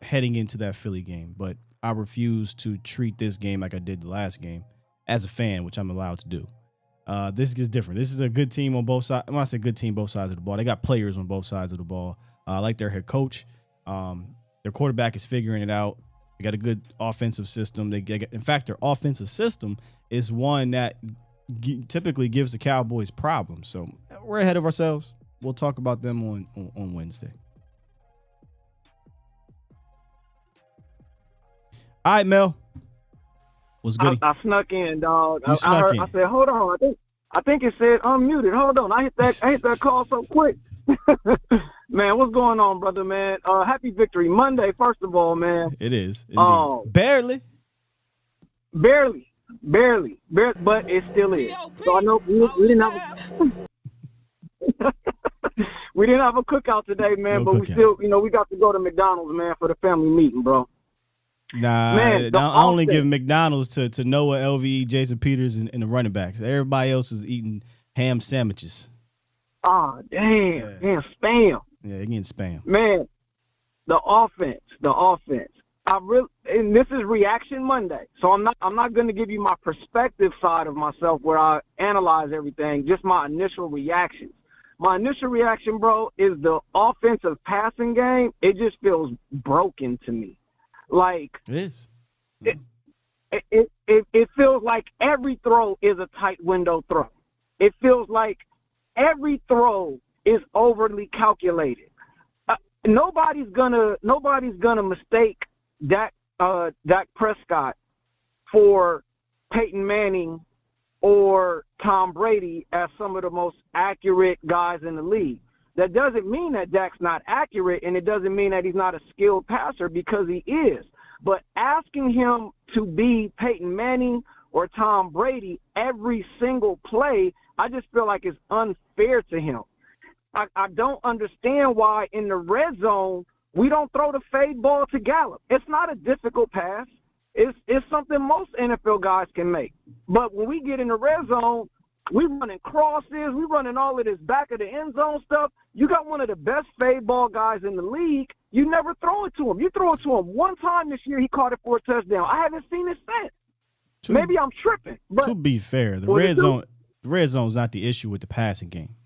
[SPEAKER 3] heading into that Philly game, but I refuse to treat this game like I did the last game as a fan, which I'm allowed to do. This is different. This is a good team on both sides. When I say good team, both sides of the ball, they got players on both sides of the ball. I like their head coach. Their quarterback is figuring it out. They got a good offensive system. In fact, their offensive system is one that typically gives the Cowboys problems. So we're ahead of ourselves. We'll talk about them on Wednesday. All right, Mel. What's good?
[SPEAKER 16] I snuck in, dog.
[SPEAKER 3] You snuck in.
[SPEAKER 16] I said, hold on. I think it said unmuted. Hold on. I hit that call so quick. Man, what's going on, brother, man? Happy Victory Monday, first of all, man.
[SPEAKER 3] It is. Barely,
[SPEAKER 16] but it still is. So I know we didn't have we didn't have a cookout today, man, but we still, we got to go to McDonald's, man, for the family meeting, bro.
[SPEAKER 3] Nah, man, I only give McDonald's to Noah, LVE, Jason Peters, and the running backs. Everybody else is eating ham sandwiches.
[SPEAKER 16] Ah, damn, spam.
[SPEAKER 3] Yeah, they're getting spam.
[SPEAKER 16] Man, the offense. And this is Reaction Monday, so I'm not going to give you my perspective side of myself where I analyze everything. Just my initial reactions. My initial reaction, bro, is the offensive passing game. It just feels broken to me. Like
[SPEAKER 3] it is.
[SPEAKER 16] it feels like every throw is a tight window throw. It feels like every throw is overly calculated. Nobody's gonna mistake Dak Prescott for Peyton Manning or Tom Brady as some of the most accurate guys in the league. That doesn't mean that Dak's not accurate, and it doesn't mean that he's not a skilled passer, because he is. But asking him to be Peyton Manning or Tom Brady every single play, I just feel like it's unfair to him. I don't understand why in the red zone we don't throw the fade ball to Gallup. It's not a difficult pass. It's something most NFL guys can make. But when we get in the red zone, we running crosses, we running all of this back of the end zone stuff. You got one of the best fade ball guys in the league. You never throw it to him. You throw it to him one time this year, he caught it for a touchdown. I haven't seen it since. Maybe I'm tripping. But
[SPEAKER 3] to be fair, the red zone is not the issue with the passing game.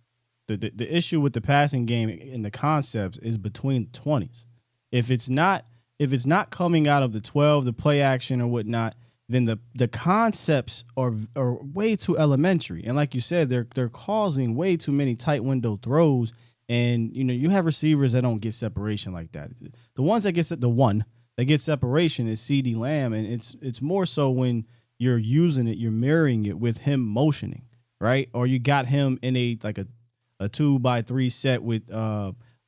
[SPEAKER 3] The issue with the passing game and the concepts is between the 20s. If it's not coming out of the 12, the play action or whatnot, then the concepts are way too elementary. And like you said, they're causing way too many tight window throws. And you have receivers that don't get separation like that. The one that gets separation is CeeDee Lamb, and it's more so when you're using it, you're marrying it with him motioning, right? Or you got him in a 2-by-3 set with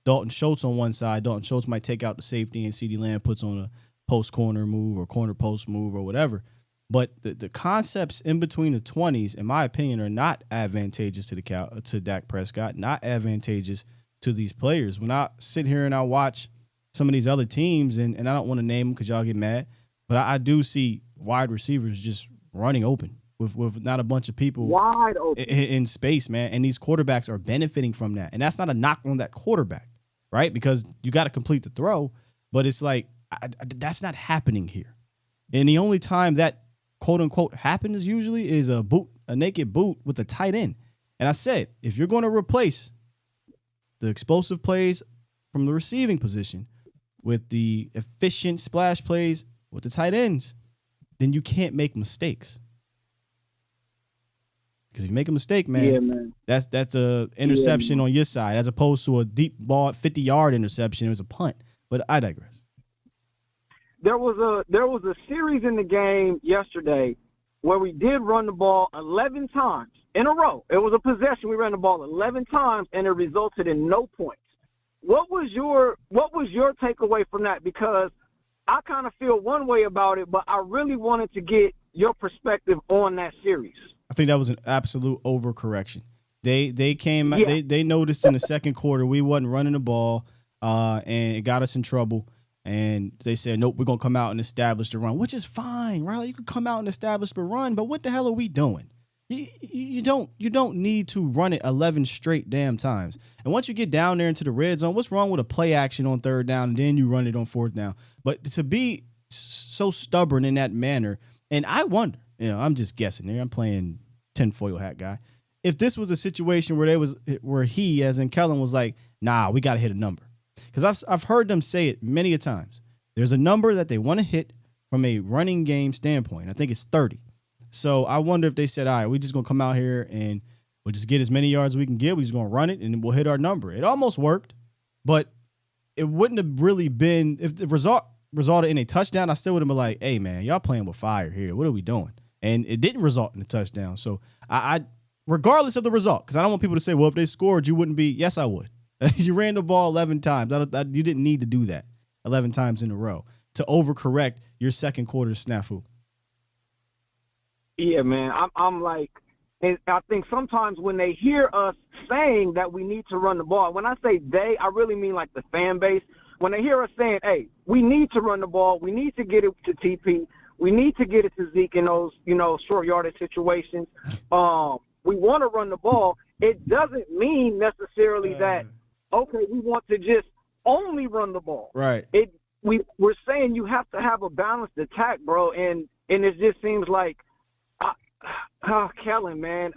[SPEAKER 3] Dalton Schultz on one side. Dalton Schultz might take out the safety, and CeeDee Lamb puts on a post corner move or corner post move or whatever. But the concepts in between the 20s, in my opinion, are not advantageous to Dak Prescott, not advantageous to these players. When I sit here and I watch some of these other teams, and I don't want to name them because y'all get mad, but I do see wide receivers just running open with not a bunch of people
[SPEAKER 16] wide open
[SPEAKER 3] in space, man. And these quarterbacks are benefiting from that. And that's not a knock on that quarterback, right? Because you got to complete the throw, but it's like that's not happening here. And the only time that quote unquote happens usually is a naked boot with a tight end. And I said, if you're going to replace the explosive plays from the receiving position with the efficient splash plays with the tight ends, then you can't make mistakes. Because if you make a mistake, man, that's a interception on your side as opposed to a deep ball, 50-yard interception. It was a punt. But I digress.
[SPEAKER 16] There was a series in the game yesterday where we did run the ball 11 times in a row. It was a possession. We ran the ball 11 times, and it resulted in no points. What was your takeaway from that? Because I kind of feel one way about it, but I really wanted to get your perspective on that series.
[SPEAKER 3] I think that was an absolute overcorrection. They came they noticed in the second quarter we wasn't running the ball, and it got us in trouble. And they said, nope, we're gonna come out and establish the run, which is fine, right? You can come out and establish the run, but what the hell are we doing? You don't need to run it 11 straight damn times. And once you get down there into the red zone, what's wrong with a play action on third down and then you run it on fourth down? But to be so stubborn in that manner, and I wonder, I'm just guessing here, I'm playing tinfoil hat guy. If this was a situation where he, as in Kellen, was like, nah, we got to hit a number. Because I've heard them say it many a times. There's a number that they want to hit from a running game standpoint. I think it's 30. So I wonder if they said, all right, we're just going to come out here and we'll just get as many yards as we can get. We're just going to run it and we'll hit our number. It almost worked, but it wouldn't have really been, if the result resulted in a touchdown, I still would have been like, hey, man, y'all playing with fire here. What are we doing? And it didn't result in a touchdown. So I regardless of the result, because I don't want people to say, well, if they scored, you wouldn't be. Yes, I would. You ran the ball 11 times. You didn't need to do that 11 times in a row to overcorrect your second quarter snafu.
[SPEAKER 16] Yeah, man. I'm like, and I think sometimes when they hear us saying that we need to run the ball, when I say they, I really mean like the fan base. When they hear us saying, hey, we need to run the ball, we need to get it to TP, we need to get it to Zeke in those, short yardage situations. We want to run the ball. It doesn't mean necessarily that, okay, we want to just only run the ball.
[SPEAKER 3] Right.
[SPEAKER 16] We're saying you have to have a balanced attack, bro, and it just seems like, Kellen, man,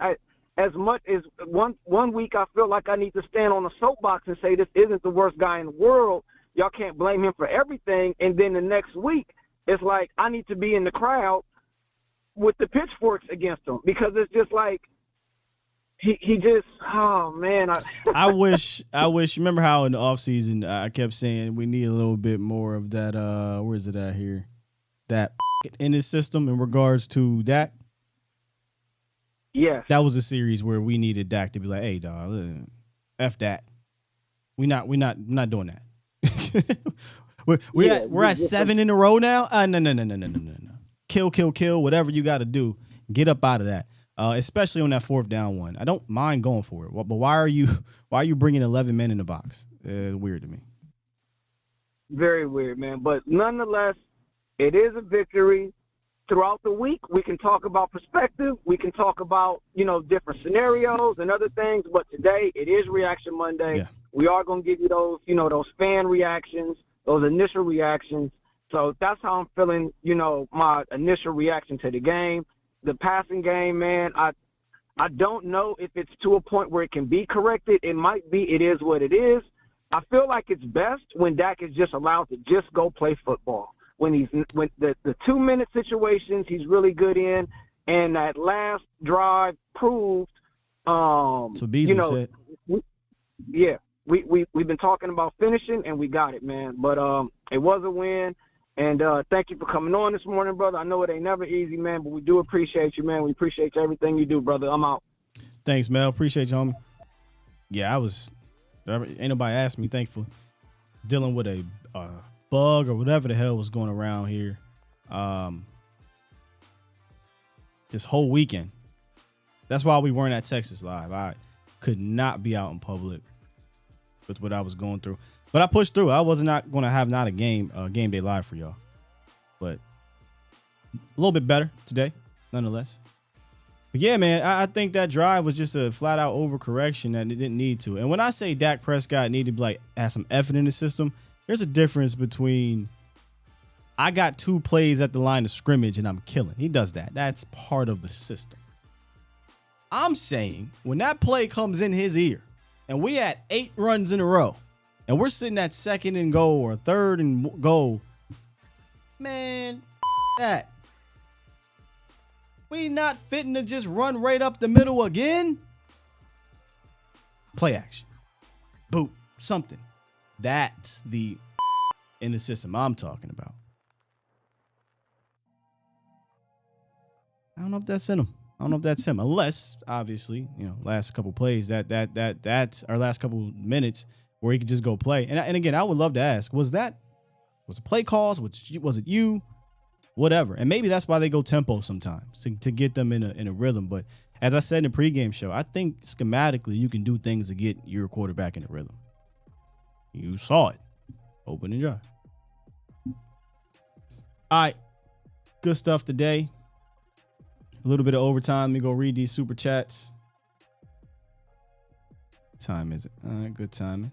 [SPEAKER 16] as much as one week I feel like I need to stand on a soapbox and say this isn't the worst guy in the world. Y'all can't blame him for everything. And then the next week, it's like I need to be in the crowd with the pitchforks against him because it's just like he just, oh man.
[SPEAKER 3] I wish. Remember how in the offseason I kept saying we need a little bit more of that. Where is it at here? That in his system in regards to Dak.
[SPEAKER 16] Yes.
[SPEAKER 3] That was a series where we needed Dak to be like, "Hey, dog, F that. We're not doing that." we're at 7 in a row now. No. Kill. Whatever you got to do, get up out of that. Especially on that 4th down one. I don't mind going for it, but why are you bringing 11 men in the box? Weird to me.
[SPEAKER 16] Very weird, man. But nonetheless, it is a victory. Throughout the week, we can talk about perspective. We can talk about, different scenarios and other things. But today, it is Reaction Monday.
[SPEAKER 3] Yeah.
[SPEAKER 16] We are going to give you those, those fan reactions, those initial reactions. So that's how I'm feeling, my initial reaction to the game. The passing game, man, I don't know if it's to a point where it can be corrected. It might be. It is what it is. I feel like it's best when Dak is just allowed to just go play football. When the 2-minute situations he's really good in, and that last drive proved.
[SPEAKER 3] So Beasley said.
[SPEAKER 16] We've been talking about finishing, and we got it, man. But it was a win, and thank you for coming on this morning, brother. I know it ain't never easy, man, but we do appreciate you, man. We appreciate everything you do, brother. I'm out.
[SPEAKER 3] Thanks, Mel. Appreciate you, homie. Yeah, ain't nobody asked me, thankfully. Dealing with a bug or whatever the hell was going around here this whole weekend. That's why we weren't at Texas Live. I could not be out in public with what I was going through, but I pushed through. I was not going to have not a game day live for y'all, but a little bit better today nonetheless. But yeah, man, I think that drive was just a flat out overcorrection that it didn't need to. And when I say Dak Prescott needed to have some effort in the system, there's a difference between I got 2 plays at the line of scrimmage and I'm killing. He does that. That's part of the system. I'm saying when that play comes in his ear and we had 8 runs in a row and we're sitting at 2nd and goal or 3rd and goal, man, that. We not fitting to just run right up the middle again. Play action. Boot. Something. That's the in the system I'm talking about. I don't know if that's in him. I don't know if that's him. Unless, obviously, last couple plays, that's our last couple minutes where he could just go play. And again, I would love to ask, was it play calls? Was it you? Whatever. And maybe that's why they go tempo sometimes to get them in a rhythm. But as I said in the pregame show, I think schematically you can do things to get your quarterback in a rhythm. You saw it. Open and dry. All right. Good stuff today. A little bit of overtime. Let me go read these super chats. What time is it? All right, good timing.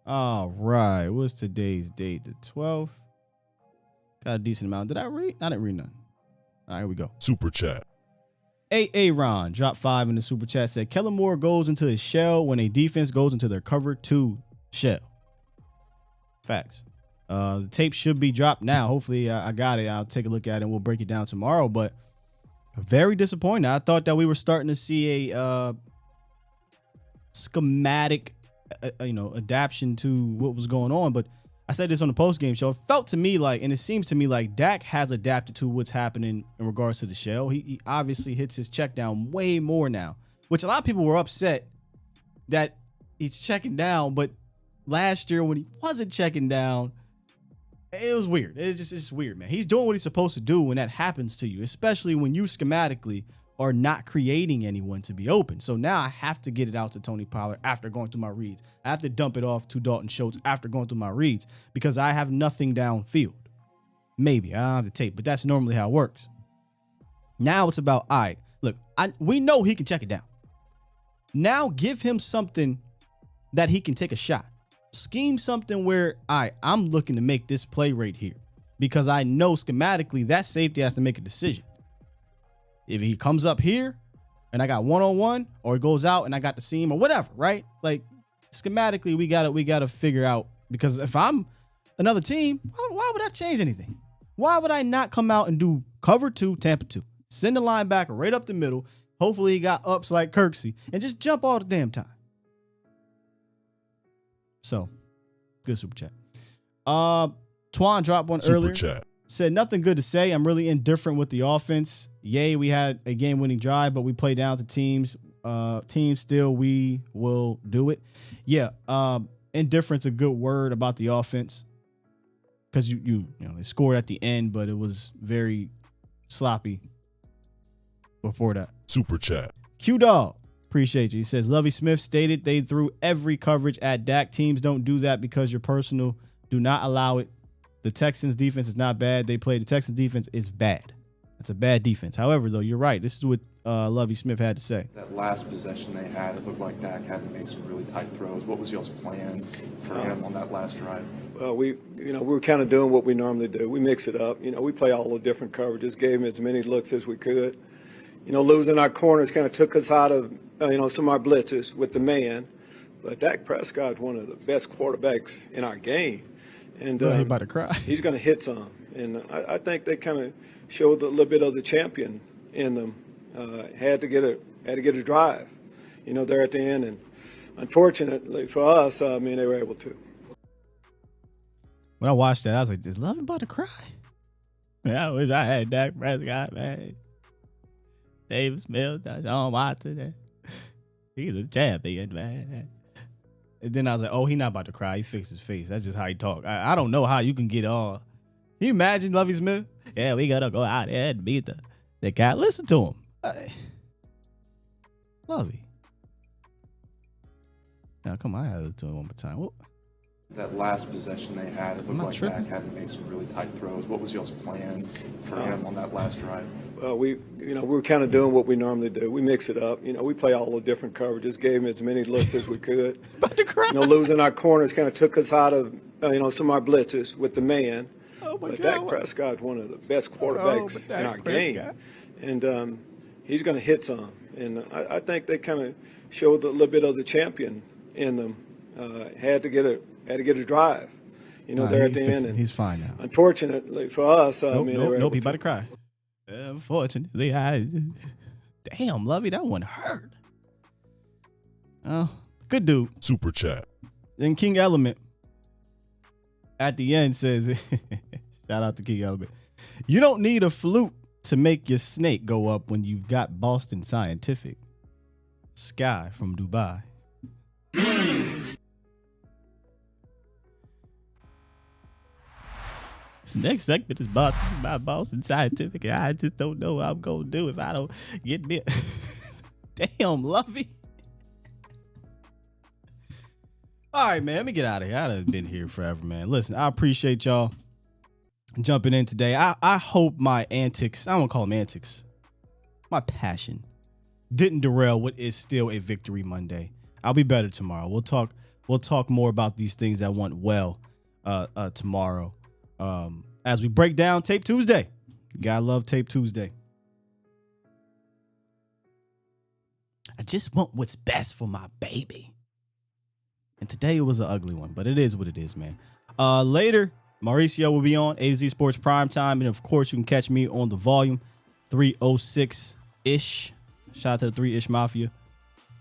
[SPEAKER 3] All right. What's today's date? The 12th. Got a decent amount. Did I read? I didn't read none. All right, here we go.
[SPEAKER 17] Super chat.
[SPEAKER 3] Ron dropped 5 in the super chat. Said Kellen Moore goes into his shell when a defense goes into their cover 2 shell. Facts. The tape should be dropped now. Hopefully I got it. I'll take a look at it and we'll break it down tomorrow. But very disappointed. I thought that we were starting to see a schematic, adaptation to what was going on. But I said this on the post-game show. It felt to me like, and it seems to me like Dak has adapted to what's happening in regards to the shell. He obviously hits his check down way more now, which a lot of people were upset that he's checking down. But last year when he wasn't checking down, it was weird. It's just weird, man. He's doing what he's supposed to do when that happens to you, especially when you schematically are not creating anyone to be open. So now I have to get it out to Tony Pollard after going through my reads. I have to dump it off to Dalton Schultz after going through my reads because I have nothing downfield. Maybe I don't have the tape, but that's normally how it works. Now it's about, all right, look, we know he can check it down. Now give him something that he can take a shot. Scheme something where, all right, I'm looking to make this play right here because I know schematically that safety has to make a decision. If he comes up here and I got one-on-one, or he goes out and I got the seam or whatever, right? Like schematically, we gotta figure out, because if I'm another team, why would that change anything? Why would I not come out and do cover 2, Tampa 2? Send the linebacker right up the middle. Hopefully he got ups like Kirksey and just jump all the damn time. So, good super chat. Twan dropped one earlier.
[SPEAKER 17] Chat.
[SPEAKER 3] Said nothing good to say. I'm really indifferent with the offense. Yay, we had a game-winning drive, but we play down to teams. Still, we will do it. Yeah, indifference a good word about the offense because you know they scored at the end, but it was very sloppy before that.
[SPEAKER 17] Super chat.
[SPEAKER 3] Q Dog, appreciate you. He says Lovie Smith stated they threw every coverage at Dak. Teams don't do that because your personal. Do not allow it. The Texans defense is not bad. The Texans defense is bad. That's a bad defense. However, though, you're right. This is what Lovie Smith had to say.
[SPEAKER 18] That last possession they had, it looked like Dak had to make some really tight throws. What was y'all's plan for him on that last drive?
[SPEAKER 19] Well, we were kind of doing what we normally do. We mix it up. We play all the different coverages, gave him as many looks as we could. Losing our corners kind of took us out of, some of our blitzes with the man. But Dak Prescott's one of the best quarterbacks in our game. And
[SPEAKER 3] he's about to cry.
[SPEAKER 19] He's going to hit some. And I think they kind of showed a little bit of the champion in them. Had to get a drive, there at the end. And unfortunately for us, they were able to.
[SPEAKER 3] When I watched that, I was like, is Love about to cry? Man, I wish I had Dak Prescott, man. David Smith, John Watson. He's a champion, man. And then I was like, oh, he not about to cry. He fixed his face. That's just how he talk. I don't know how you can get all. Can you imagine Lovie Smith? Yeah, we got to go out there and beat the guy. Listen to him. Lovie. Now, come on. I got to listen to him one more time. Whoa.
[SPEAKER 18] That last possession they had, it looked like Dak had to make some really tight throws. What was y'all's plan for him on that last drive?
[SPEAKER 19] Well, we were kind of doing what we normally do. We mix it up. We play all the different coverages, gave him as many looks as we could. Losing our corners kind of took us out of, some of our blitzes with the man.
[SPEAKER 3] Oh my
[SPEAKER 19] but
[SPEAKER 3] God.
[SPEAKER 19] Dak Prescott's one of the best quarterbacks in our game. And he's going to hit some. And I think they kind of showed a little bit of the champion in them. Had to get a drive, there at the end. And
[SPEAKER 3] he's fine now.
[SPEAKER 19] Unfortunately for us,
[SPEAKER 3] nope,
[SPEAKER 19] he
[SPEAKER 3] about to cry. Unfortunately, damn, Lovey, that one hurt. Oh, good dude.
[SPEAKER 17] Super chat.
[SPEAKER 3] Then King Element at the end says, shout out to King Element. You don't need a flute to make your snake go up when you've got Boston Scientific. Sky from Dubai. This next segment is brought to you by Boston Scientific, and I just don't know what I'm going to do if I don't get bit. Damn, Lovey. All right, man, let me get out of here. I've been here forever, man. Listen, I appreciate y'all jumping in today. I hope my antics, I won't call them antics, my passion didn't derail what is still a Victory Monday. I'll be better tomorrow. We'll talk more about these things that went well tomorrow. As we break down Tape Tuesday. You gotta love Tape Tuesday. I just want what's best for my baby. And today it was an ugly one, but it is what it is, man. Later, Mauricio will be on A to Z Sports Primetime. And of course, you can catch me on the volume 306-ish. Shout out to the 3-ish Mafia.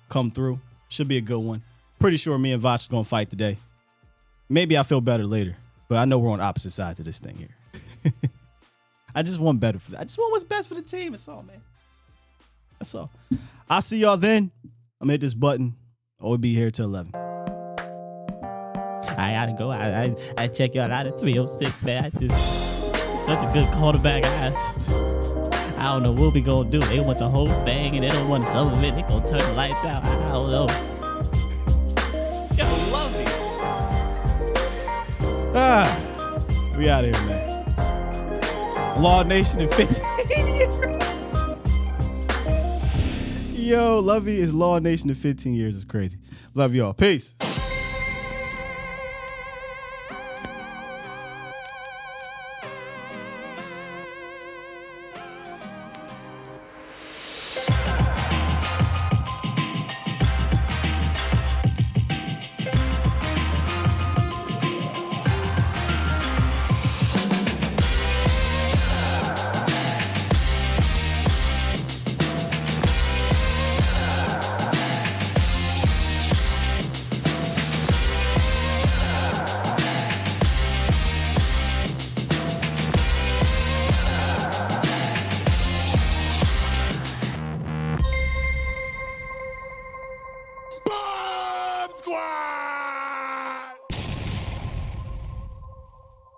[SPEAKER 3] Come through. Should be a good one. Pretty sure me and Vach are going to fight today. Maybe I feel better later. But I know we're on opposite sides of this thing here. I just want better for that. I just want what's best for the team. That's all, man. That's all. I'll see y'all then. I'm going to hit this button. I'll be here till 11. I gotta go. I check y'all out at 306, man. I just such a good quarterback. I don't know what we gonna do. They want the whole thing and they don't want some of it. They gonna turn the lights out. I don't know. Yo, love me. We out here, man. Law Nation in 15 years. Yo, Lovey is Law Nation in 15 years. It's crazy. Love y'all. Peace.
[SPEAKER 4] Squad!